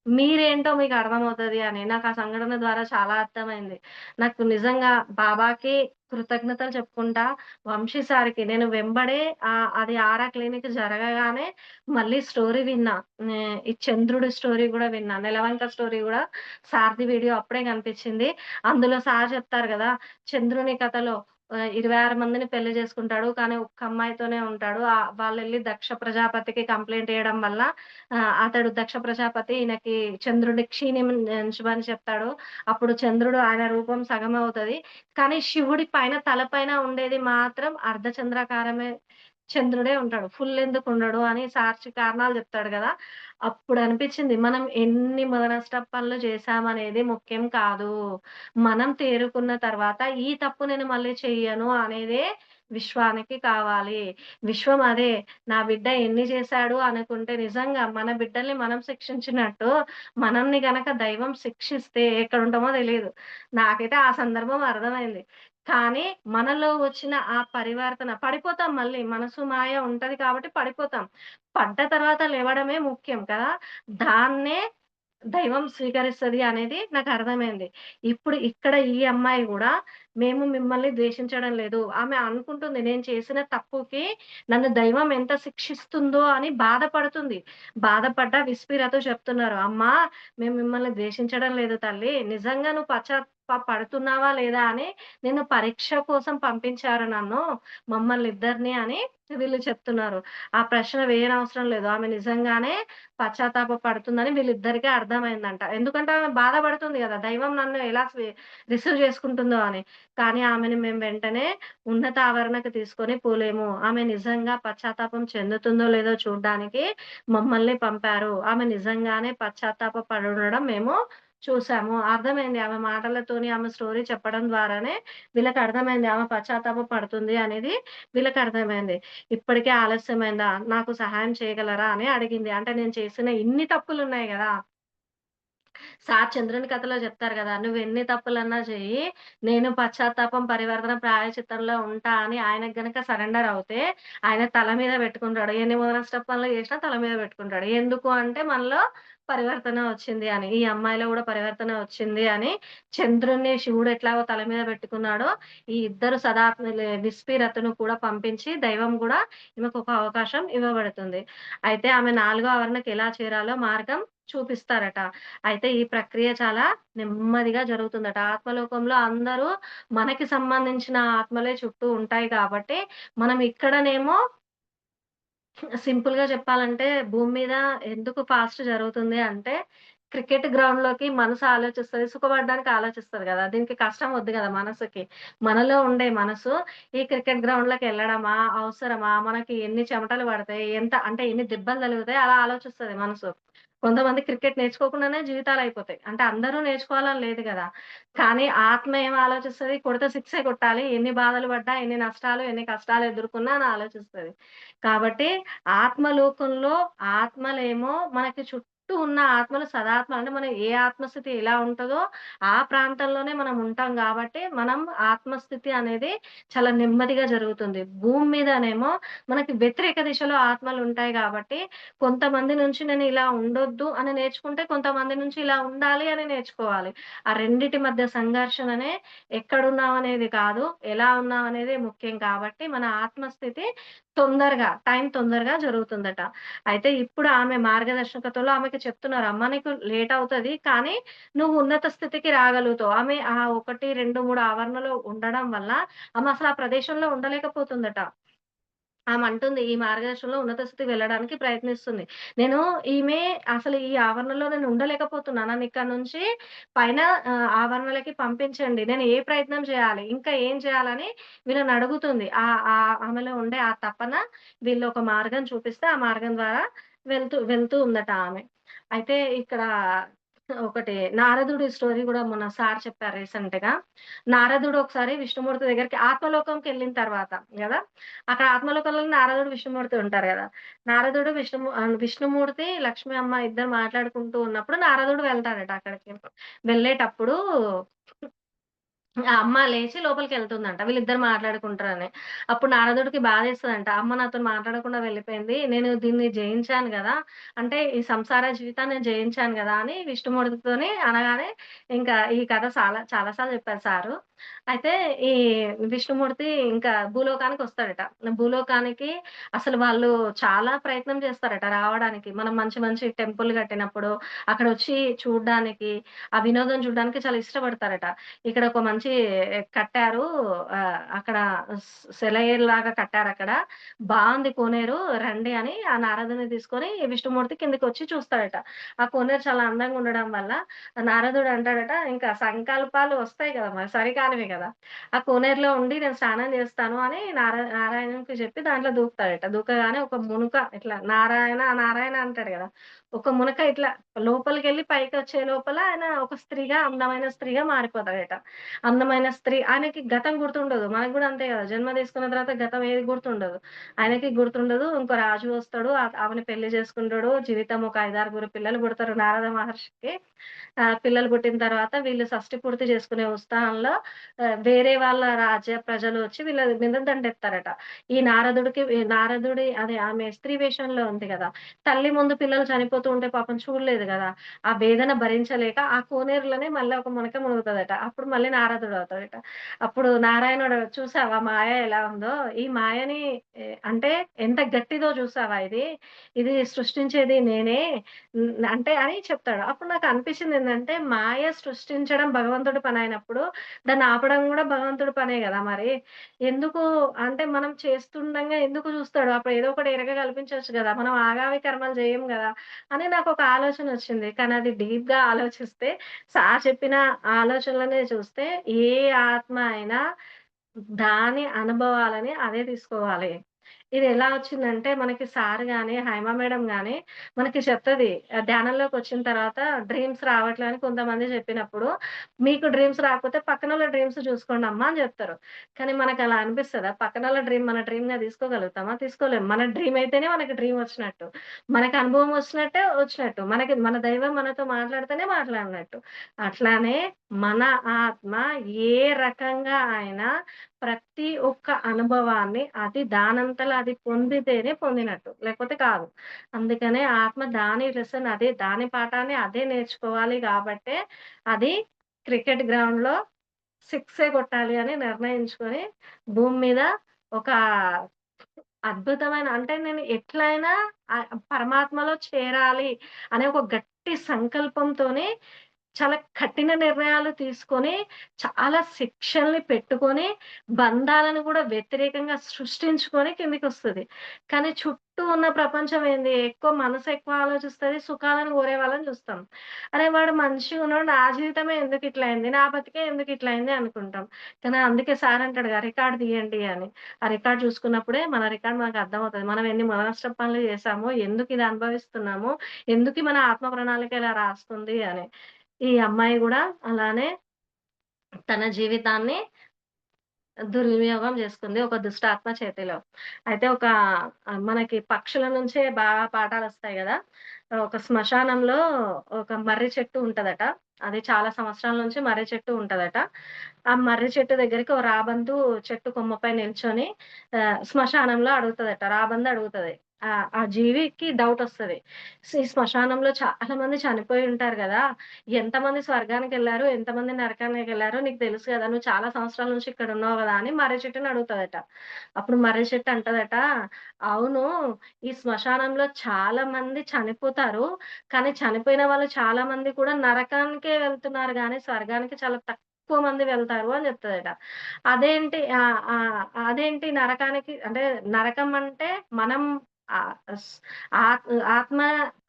మీరేంటో మీకు అర్థమవుతది అని. నాకు ఆ సంఘటన ద్వారా చాలా అర్థమైంది. నాకు నిజంగా బాబాకి కృతజ్ఞతలు చెప్పుకుంటా. వంశీ సార్‌కి నేను వెంబడే అది ఆరా క్లినిక్ జరగగానే మళ్ళీ స్టోరీ విన్నా. ఈ చంద్రుడి స్టోరీ గూడా విన్నా. నెలవంక స్టోరీ గూడా సార్‌ది వీడియో అప్పుడే కనిపించింది. అందులో సార్ చెప్తారు గదా! చంద్రుని కథలో 26 మందిని పెళ్లి చేసుకుంటాడు. కానీ ఒక్క అమ్మాయితోనే ఉంటాడు. వాళ్ళెళ్లి దక్ష ప్రజాపతికి కంప్లెయింట్ ఇయ్యడం వల్ల అతడు దక్ష ప్రజాపతి ఈయనకి చంద్రుడిని క్షీణించమని చెప్తాడు. అప్పుడు చంద్రుడు ఆయన రూపం సగమవుతది. కానీ శివుడి పైన తల పైన ఉండేది మాత్రం అర్ధచంద్రాకారమే చంద్రుడే ఉంటాడు. ఫుల్ ఎందుకుండడు అని సార్చి కారణాలు చెప్తాడు గదా! అప్పుడనిపిచ్చింది మనం ఎన్ని మొదనష్టపు పనులు చేశామనేది ముఖ్యం కాదు. మనం తేరుకున్న తర్వాత ఈ తప్పు నేను మళ్ళీ చెయ్యను అనేదే విశ్వానికి కావాలి. విశ్వం అదే నా బిడ్డ ఎన్ని చేశాడు అనుకుంటే నిజంగా మన బిడ్డల్ని మనం శిక్షించినట్టు మనల్ని గనక దైవం శిక్షిస్తే ఎక్కడుంటామో తెలీదు. నాకైతే ఆ సందర్భం అర్థమైంది. కానీ మనలో వచ్చిన ఆ పరివర్తన పడిపోతాం మళ్ళీ. మనసు మాయ ఉంటది కాబట్టి పడిపోతాం. పడ్డ తర్వాత లేవడమే ముఖ్యం కదా! దాన్నే దైవం స్వీకరిస్తది అనేది నాకర్థమైంది. ఇప్పుడు ఇక్కడ ఈ అమ్మాయి గూడా మేము మిమ్మల్ని ద్వేషించడం లేదు. ఆమె అనుకుంటుంది నేను చేసిన తప్పుకి నన్ను దైవం ఎంత శిక్షిస్తుందో అని బాధపడుతుంది. బాధపడ్డ విస్పిరతో చెప్తున్నారు. "అమ్మా మేము మిమ్మల్ని ద్వేషించడం లేదు తల్లి. నిజంగా నువ్వు పడుతున్నావా లేదా అని నిన్ను పరీక్ష కోసం పంపించారు నన్ను. మమ్మల్నిద్దరిని" అని వీళ్ళు చెప్తున్నారు. ఆ ప్రశ్న వేయనవసరం లేదు. ఆమె నిజంగానే పశ్చాత్తాప పడుతుందని వీళ్ళిద్దరికీ అర్థమైందంట. ఎందుకంటే ఆమె బాధపడుతుంది గదా! దైవం నన్ను ఎలా రిసీవ్ చేసుకుంటుందో అని. కానీ ఆమెని మేము వెంటనే ఉన్నత ఆవరణకు తీసుకొని పోలేము. ఆమె నిజంగా పశ్చాత్తాపం చెందుతుందో లేదో చూడ్డానికి మమ్మల్ని పంపారు. ఆమె నిజంగానే పశ్చాత్తాప పడుండడం మేము చూసాము. అర్థమైంది ఆమె మాటలతోని, ఆమె స్టోరీ చెప్పడం ద్వారానే వీళ్ళకర్థమైంది. ఆమె పశ్చాత్తాప పడుతుంది అనేది వీళ్ళకర్థమైంది. ఇప్పటికే ఆలస్యమైందా? నాకు సహాయం చేయగలరా? అని అడిగింది. అంటే నేను చేసిన ఇన్ని తప్పులున్నాయి గదా! సార్ చంద్రుని కథలో చెప్తారు గదా! "నువ్వెన్ని తప్పులన్నా చెయ్యి, నేను పశ్చాత్తాపం, పరివర్తన, ప్రాయశ్చిత్తంలో ఉంటా" అని ఆయనకు గనక సరెండర్ అవుతే, ఆయన తల మీద పెట్టుకుంటాడు. ఎన్ని మొదనష్టపు పనులు చేసినా తల మీద పెట్టుకుంటాడు. ఎందుకు అంటే మనలో పరివర్తన వచ్చింది అని. ఈ అమ్మాయిలో గూడా పరివర్తన వచ్చింది అని చంద్రుడిని శివుడు ఎట్లాగో తల మీద పెట్టుకున్నాడో, ఈ ఇద్దరు సదాత్మలే విస్ఫిరతను కూడా పంపించి దైవం గూడా ఈమెకొక అవకాశం ఇవ్వబడుతుంది. అయితే ఆమె నాలుగో ఆవరణకి ఎలా చేరాలో మార్గం చూపిస్తారట. అయితే ఈ ప్రక్రియ చాలా నెమ్మదిగా జరుగుతుందట. ఆత్మలోకంలో అందరూ మనకి సంబంధించిన ఆత్మలే చుట్టూ ఉంటాయి కాబట్టి, మనం ఇక్కడనేమో సింపుల్‌గా చెప్పాలంటే భూమి మీద ఎందుకు ఫాస్ట్ జరుగుతుంది అంటే, క్రికెట్ గ్రౌండ్‌లోకి మనసు ఆలోచిస్తది. సుఖపడడానికి ఆలోచిస్తది గదా! దీనికి కష్టం వద్దు గదా మనసుకి. మనలో ఉండే మనసు ఈ క్రికెట్ గ్రౌండ్‌లోకెళ్ళడమా? అవసరమా? మనకి ఎన్ని చెమటలు పడతాయి? ఎంత అంటే ఎన్ని దెబ్బలు తలుగుతాయి? అలా ఆలోచిస్తది మనసు. కొంతమంది క్రికెట్ నేర్చుకోకుండానే జీవితాలయిపోతాయి. అంటే అందరూ నేర్చుకోవాలని లేదు గదా! కానీ ఆత్మ ఏం ఆలోచిస్తది? కొడితే సిక్సే కొట్టాలి. ఎన్ని బాధలు పడ్డా, ఎన్ని నష్టాలు, ఎన్ని కష్టాలు ఎదుర్కొన్నా అని ఆలోచిస్తది. కాబట్టి ఆత్మలోకంలో ఆత్మలేమో మనకి చుట్టూ ఉన్న ఆత్మలు సదాత్మ అంటే మనం ఏ ఆత్మస్థితి ఎలా ఉంటదో ఆ ప్రాంతంలోనే మనం ఉంటాం గాబట్టి, మనం ఆత్మస్థితి అనేది చాలా నెమ్మదిగా జరుగుతుంది. భూమి మీదనేమో మనకి వ్యతిరేక దిశలో ఆత్మలుంటాయి గాబట్టి, కొంతమంది నుంచి నేను ఇలా ఉండొద్దు అని నేర్చుకుంటే, కొంతమంది నుంచి ఇలా ఉండాలి అని నేర్చుకోవాలి. ఆ రెండిటి మధ్య సంఘర్షణనే ఎక్కడున్నామనేది కాదు, ఎలా ఉన్నామనేదే ముఖ్యం కాబట్టి, మన ఆత్మస్థితి తొందరగా జరుగుతుందట. అయితే ఇప్పుడు ఆమె మార్గదర్శకతలో ఆమెకి చెప్తున్నారు. "అమ్మ నీకు లేట్ అవుతది. కానీ నువ్వు ఉన్నత స్థితికి రాగలుగుతావు." ఆమె 1, 2, 3 ఆవరణలో ఉండడం వల్ల ఆమె అసలు ఆ ప్రదేశంలో ఉండలేకపోతుందట. ఆమంటుంది ఈ మార్గదర్శనంలో ఉన్నత స్థితికి వెళ్ళడానికి ప్రయత్నిస్తుంది. నేను ఈమె అసలు ఈ ఆవరణలో నేను ఉండలేకపోతున్నాను. నన్నిక్కడి నుంచి పైన ఆవరణలకి పంపించండి. నేను ఏ ప్రయత్నం చేయాలి? ఇంకా ఏం చేయాలని వీళ్ళనడుగుతుంది. ఆమెలో ఉండే ఆ తపన వీళ్ళు ఒక మార్గం చూపిస్తే, ఆ మార్గం ద్వారా వెళ్తూ వెళ్తూ ఉందట ఆమె. అయితే ఇక్కడ ఒకటి నారదుడి స్టోరీ గూడా మొన్న సార్ చెప్పారు రీసెంట్‌గా. నారదుడు ఒకసారి విష్ణుమూర్తి దగ్గరికి ఆత్మలోకంకెళ్ళిన తర్వాత గదా! అక్కడ ఆత్మలోకంలో నారదుడు, విష్ణుమూర్తి ఉంటారు గదా! నారదుడు, విష్ణుమూర్తి, లక్ష్మీ అమ్మ ఇద్దరు మాట్లాడుకుంటూ ఉన్నప్పుడు నారదుడు వెళ్తాడట అక్కడికి. వెళ్ళేటప్పుడు ఆ అమ్మ లేచి లోపలికెళ్తుందంట. వీళ్ళిద్దరు మాట్లాడుకుంటారని. అప్పుడు నారదుడికి బాధేస్తదంట. అమ్మ నాతోని మాట్లాడకుండా వెళ్ళిపోయింది. నేను దీన్ని జయించాను గదా! అంటే ఈ సంసార జీవితాన్ని జయించాను గదా! అని విష్ణుమూర్తితోని అనగానే ఇంకా ఈ కథ చాలా సార్లు చెప్పారు సారు. అయితే ఈ విష్ణుమూర్తి ఇంకా భూలోకానికొస్తాడట. భూలోకానికి అసలు వాళ్ళు చాలా ప్రయత్నం చేస్తారట రావడానికి. మనం మంచి మంచి టెంపుల్ కట్టినప్పుడు అక్కడొచ్చి చూడ్డానికి, ఆ వినోదం చూడడానికి చాలా ఇష్టపడతారట. ఇక్కడ ఒక మంచి కట్టారు. అక్కడ సెలయేరులాగా కట్టారక్కడ. బావుంది కోనేరు రండి అని ఆ నారదుడిని తీసుకొని విష్ణుమూర్తి కిందకొచ్చి చూస్తాడట. ఆ కోనేరు చాలా అందంగా ఉండడం వల్ల నారదుడు అంటాడట, ఇంకా సంకల్పాలు వస్తాయి కదా! మరి సరికానివి కదా! ఆ కోనేరులో ఉండి నేను స్నానం చేస్తాను అని నారాయణునికి చెప్పి దాంట్లో దూకుతాడట. దూకగానే ఒక మునుక ఇట్లా నారాయణ, నారాయణ అంటాడు కదా! ఒక మునక ఇట్లా లోపలికెళ్ళి పైకొచ్చే లోపల ఆయన ఒక స్త్రీగా, అందమైన స్త్రీగా మారిపోతాడట. అందమైన స్త్రీ ఆయనకి గతం గుర్తుండదు. మనకు గూడా అంతే గదా! జన్మ తీసుకున్న తర్వాత గతం ఏది గుర్తుండదు. ఆయనకి గుర్తుండదు. ఇంకో రాజు వస్తాడు. ఆమెని పెళ్లి చేసుకుంటాడు. జీవితం ఒక 5, 6 పిల్లలు పుడతారు నారద మహర్షికి. పిల్లలు పుట్టిన తర్వాత వీళ్ళు షష్టి పూర్తి చేసుకునే ఉత్సాహంలో వేరే వాళ్ళ రాజ్య ప్రజలు వచ్చి వీళ్ళ మీద దండెత్తారట. ఈ నారదుడి అదే ఆమె స్త్రీ వేషంలో ఉంది గదా! తల్లి ముందు పిల్లలు చనిపోతూ ఉంటే పాపం చూడలేదు గదా! ఆ వేదన భరించలేక ఆ కోనేరులోనే మళ్ళా ఒక మునక మునుగుతదట. అప్పుడు మళ్ళీ నారదుడవుతాడట. అప్పుడు నారాయణుడు చూసావా మాయ ఎలా ఉందో? ఈ మాయని అంటే ఎంత గట్టిదో చూసావా ఇది? ఇది సృష్టించేది నేనే. అంటే అని చెప్తాడు. అప్పుడు నాకనిపించిందేందంటే మాయ సృష్టించడం భగవంతుడి పనయినప్పుడు దాన్ని ఆపడం గూడా భగవంతుడి పనే గదా! మరి. ఎందుకు అంటే మనం చేస్తుండంగా ఎందుకు చూస్తాడు? అప్పుడు ఏదో ఒకటి ఎరగా కల్పించొచ్చు గదా! మనం ఆగామి కర్మలు జేయం గదా! అని నాకొక ఆలోచనొచ్చింది. కానీ అది డీప్‌గా ఆలోచిస్తే సార్ చెప్పిన ఆలోచనలనే చూస్తే ఏ ఆత్మ అయినా దాని అనుభవాలని అదే తీసుకోవాలి. ఇదెలా వచ్చిందంటే మనకి సార్ గాని, హైమ మేడం గాని మనకి చెప్తది. ధ్యానంలోకొచ్చిన తర్వాత డ్రీమ్స్ రావట్లే అని కొంతమంది చెప్పినప్పుడు, మీకు డ్రీమ్స్ రాకపోతే పక్కనోళ్ళ డ్రీమ్స్ చూసుకోండమ్మా అని జెప్తారు. కానీ మనకలా అనిపిస్తదా? పక్కనోళ్ళ డ్రీమ్ మన డ్రీమ్‌గా తీసుకోగలుగుతామా? తీసుకోలేం. మన డ్రీమ్ అయితేనే మనకి డ్రీమ్ వచ్చినట్టు. మనకు అనుభవం వచ్చినట్టే వచ్చినట్టు. మన దైవం మనతో మాట్లాడితేనే మాట్లాడినట్టు. అట్లానే మన ఆత్మ ఏ రకంగా అయినా ప్రతి ఒక్క అనుభవాన్ని అది దానంతల అది పొందితేనే పొందినట్టు. లేకపోతే కాదు. అందుకనే ఆత్మ దాని లెసన్ అదే, దాని పాఠాన్ని అదే నేర్చుకోవాలి గాబట్టే అది క్రికెట్ గ్రౌండ్‌లో సిక్సే కొట్టాలి అని నిర్ణయించుకొని భూమి మీద ఒక అద్భుతమైన అంటే నేను ఎట్లైనా పరమాత్మలో చేరాలి అనే ఒక గట్టి సంకల్పంతోని చాలా కఠిన నిర్ణయాలు తీసుకొని, చాలా శిక్షల్ని పెట్టుకొని, బంధాలను గూడా వ్యతిరేకంగా సృష్టించుకొని కిందకొస్తది. కానీ చుట్టూ ఉన్న ప్రపంచం ఏంది? ఎక్కువ మనసు ఎక్కువ ఆలోచిస్తది. సుఖాలను కోరే వాళ్ళని చూస్తాం. అరే! వాడు మంచిగున్నోడు నా జీవితమే ఎందుకిట్లా అయింది? నా బతుకే ఎందుకిట్లా అయింది అనుకుంటాం. కానీ అందుకే సార్ అంటాడుగా రికార్డ్ తీయండి అని. ఆ రికార్డ్ చూసుకున్నప్పుడే మన రికార్డ్ మనకు అర్థమవుతది. మనం ఎన్ని మననష్ట పనులు చేశామో, ఎందుకిది అనుభవిస్తున్నామో, ఎందుకు మన ఆత్మ ప్రణాళిక ఇలా రాస్తుంది అని. ఈ అమ్మాయి గూడా అలానే తన జీవితాన్ని దుర్వినియోగం చేసుకుంది ఒక దుష్టాత్మ చేతిలో. అయితే మనకి పక్షుల నుంచే బాగా పాఠాలొస్తాయి గదా! ఒక శ్మశానంలో ఒక మర్రి చెట్టు ఉంటదట. అది చాలా సంవత్సరాల నుంచి మర్రి చెట్టు ఉంటదట. ఆ మర్రి చెట్టు దగ్గరికి ఓ రాబందు చెట్టు కొమ్మపై నిల్చొని శ్మశానంలో అడుగుతదట. రాబందు అడుగుతది. ఆ జీవికి డౌటొస్తది. ఈ శ్మశానంలో చాలా మంది చనిపోయి ఉంటారు గదా! ఎంతమంది స్వర్గానికెళ్లారు? ఎంతమంది నరకానికెళ్లారో నీకు తెలుసు గదా! నువ్వు చాలా సంవత్సరాల నుంచి ఇక్కడున్నావు గదా! అని మర్రి చెట్టుని అడుగుతదట. అప్పుడు మర్రి చెట్టు అంటదట, అవును. ఈ శ్మశానంలో చాలా మంది చనిపోతారు. కానీ చనిపోయిన వాళ్ళు చాలా మంది కూడా నరకానికే వెళ్తున్నారు గానీ స్వర్గానికి చాలా తక్కువ మంది వెళ్తారు అని చెప్తదట. అదేంటి నరకానికి అంటే నరకం అంటే మనం ఆహ్, స్ ఆత్ ఆత్మ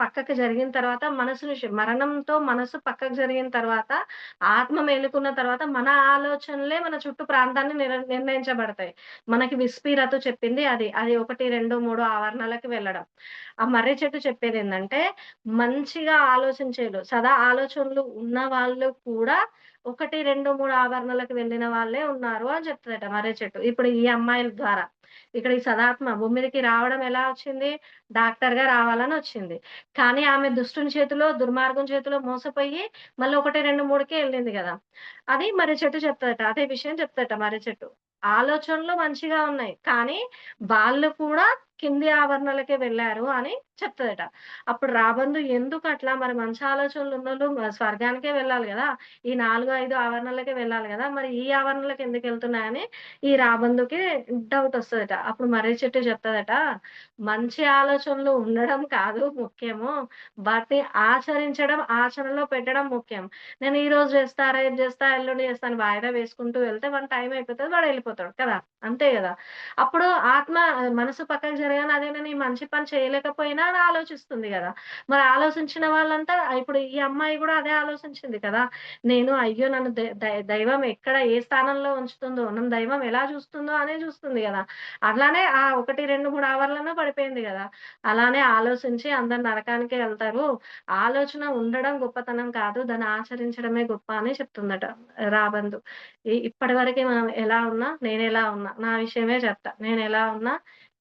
పక్కకి జరిగిన తర్వాత మరణంతో మనసు పక్కకు జరిగిన తర్వాత, ఆత్మ మేలుకున్న తర్వాత మన ఆలోచనలే మన చుట్టూ ప్రాంతాన్ని నిర్ణయించబడతాయి. మనకి విస్పీరతో చెప్పింది అది. అది 1, 2, 3 ఆవరణలకి వెళ్ళడం. ఆ మర్రి చెట్టు చెప్పేదేందంటే, మంచిగా ఆలోచించేలు, సదా ఆలోచనలు ఉన్నవాళ్ళు కూడా 1, 2, 3 ఆవరణలకు వెళ్ళిన వాళ్ళే ఉన్నారు అని చెప్తదట మర్రి చెట్టు. ఇప్పుడు ఈ అమ్మాయిల ద్వారా. ఇక్కడ ఈ సదాత్మ భూమి మీదకి రావడం ఎలా వచ్చింది? డాక్టర్‌గా రావాలనొచ్చింది. కానీ ఆమె దుష్టుని చేతిలో, దుర్మార్గుని చేతిలో మోసపోయి మళ్ళీ 1, 2, 3కే ఎళ్ళింది గదా! అది మర్రి చెట్టు చెప్తదట. అదే విషయం చెప్తదట మర్రి చెట్టు. ఆలోచనలు మంచిగా ఉన్నాయి. కానీ వాళ్ళు కూడా కింది ఆవరణలకే వెళ్లారు అని చెప్తదట. అప్పుడు రాబందు ఎందుకట్లా మరి మంచి ఆలోచనలు ఉన్నోళ్ళు స్వర్గానికే వెళ్ళాలి గదా! ఈ 4, 5 ఆవరణలకే వెళ్ళాలి గదా! మరి ఈ ఆవరణలకి ఎందుకెళ్తున్నాయని ఈ రాబందుకి డౌటొస్తదట. అప్పుడు మర్రి చెట్టు చెప్తదట, మంచి ఆలోచనలు ఉండడం కాదు ముఖ్యము. వాటిని ఆచరించడం, ఆచరణలో పెట్టడం ముఖ్యం. నేను ఈరోజు చేస్తా, రేపు చేస్తా, ఎల్లుండి చేస్తా అని వాయిదా వేసుకుంటూ వెళ్తే వాని టైం అయిపోతది. వాడెళ్ళిపోతాడు కదా! అంతే గదా! అప్పుడు మనసు పక్కకు జరగగానే అదే నేను ఈ మంచి పని చేయలేకపోయినా అని ఆలోచిస్తుంది గదా! మరి ఆలోచించిన వాళ్ళంతా ఇప్పుడు ఈ అమ్మాయి గూడా అదే ఆలోచించింది కదా! నేను అయ్యో! నన్ను దె దై దైవం ఎక్కడ ఏ స్థానంలో ఉంచుతుందో, నన్ను దైవం ఎలా చూస్తుందో అనే చూస్తుంది గదా! అట్లానే ఆ 1, 2, 3 అవర్‌లోనే పడిపోయింది గదా! అలానే ఆలోచించి అందరు నరకానికే ఎళ్తారు. ఆలోచన ఉండడం గొప్పతనం కాదు. దాన్ని ఆచరించడమే గొప్ప అని చెప్తుందట రాబందు. ఇప్పటివరకి మనం ఎలా ఉన్నా, నేనెలా ఉన్నా, నా విషయమే చెప్తా. నేనెలా ఉన్నా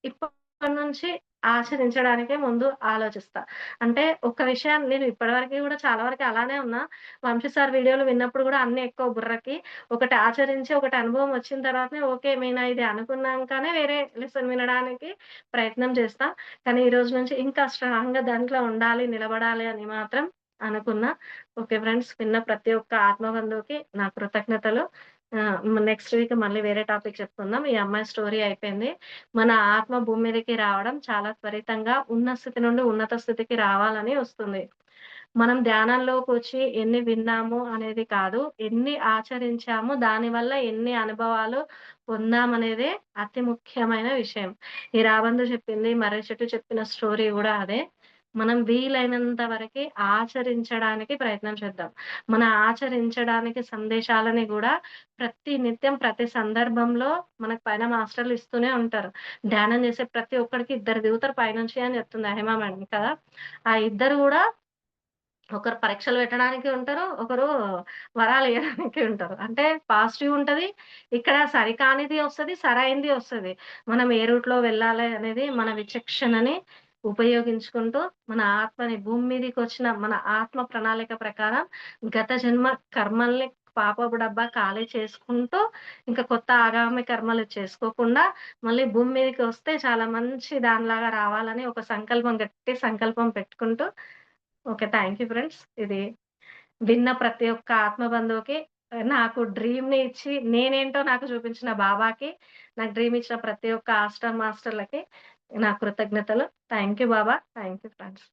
ఇప్పటి నుంచి ఆచరించడానికే ముందు ఆలోచిస్తా. అంటే ఒక విషయాన్ని నేను ఇప్పటివరకి గూడా చాలా వరకు అలానే ఉన్నా. వంశీ సార్ వీడియోలు విన్నప్పుడు గూడా అన్నీ ఎక్కువ బుర్రకి. ఒకటి ఆచరించి, ఒకటి అనుభవం వచ్చిన తర్వాతనే ఓకే. మీనా ఇది అనుకున్నాంకనే వేరే లెసన్ వినడానికి ప్రయత్నం చేస్తా. కానీ ఈ రోజు నుంచి ఇంకా స్ట్రాంగ్‌గా దాంట్లో ఉండాలి, నిలబడాలి అని మాత్రం అనుకున్నా. Okay friends. విన్న ప్రతి ఒక్క ఆత్మబంధువుకి నా కృతజ్ఞతలు. నెక్స్ట్ వీక్ మళ్ళీ వేరే టాపిక్ చెప్పుకుందాం. ఈ అమ్మాయి స్టోరీ అయిపోయింది. మన ఆత్మ భూమి మీదకి రావడం చాలా త్వరితంగా ఉన్న స్థితి నుండి ఉన్నత స్థితికి రావాలని వస్తుంది. మనం ధ్యానంలోకొచ్చి ఎన్ని విన్నాము అనేది కాదు, ఎన్ని ఆచరించాము, దానివల్ల ఎన్ని అనుభవాలు పొందామనేదే అతి ముఖ్యమైన విషయం. ఈ రాబందు చెప్పింది, మర్రి చెట్టు చెప్పిన స్టోరీ గూడా అదే. మనం వీలైనంత వరకి ఆచరించడానికి ప్రయత్నం చేద్దాం. మన ఆచరించడానికి సందేశాలని గూడా ప్రతి నిత్యం, ప్రతి సందర్భంలో మనకు పైన మాస్టర్‌లు ఇస్తూనే ఉంటారు. ధ్యానం చేసే ప్రతి ఒక్కడికి ఇద్దరు దిగుతారు పైనుంచి అని చెప్తుంది హేమా మేడం కదా! ఆ ఇద్దరు గూడా ఒకరు పరీక్షలు పెట్టడానికి ఉంటారు. ఒకరు వరాలియ్యడానికి ఉంటారు. అంటే పాజిటివ్ ఉంటది. ఇక్కడ సరికానిది ఒస్తది. సరైంది ఒస్తది. మనం ఏ రూట్‌లో వెళ్ళాలి అనేది మన విచక్షణని ఉపయోగించుకుంటూ, మన ఆత్మని భూమి మీదకొచ్చిన మన ఆత్మ ప్రణాళిక ప్రకారం గత జన్మ కర్మల్ని పాపపు డబ్బా ఖాళీ చేసుకుంటూ, ఇంకా కొత్త ఆగామి కర్మలు చేసుకోకుండా, మళ్ళీ భూమి మీదకి వస్తే చాలా మంచి దానిలాగా రావాలని ఒక సంకల్పం గట్టి సంకల్పం పెట్టుకుంటూ ఓకే. Thank you friends. ఇది విన్న ప్రతి ఒక్క ఆత్మ బంధువుకి నాకు డ్రీమ్‌ని ఇచ్చి, నేనేంటో నాకు చూపించిన బాబాకి, నాకు డ్రీమ్ ఇచ్చిన ప్రతి ఒక్క మాస్టర్‌లకి నా కృతజ్ఞతలు. Thank you Baba. Thank you friends.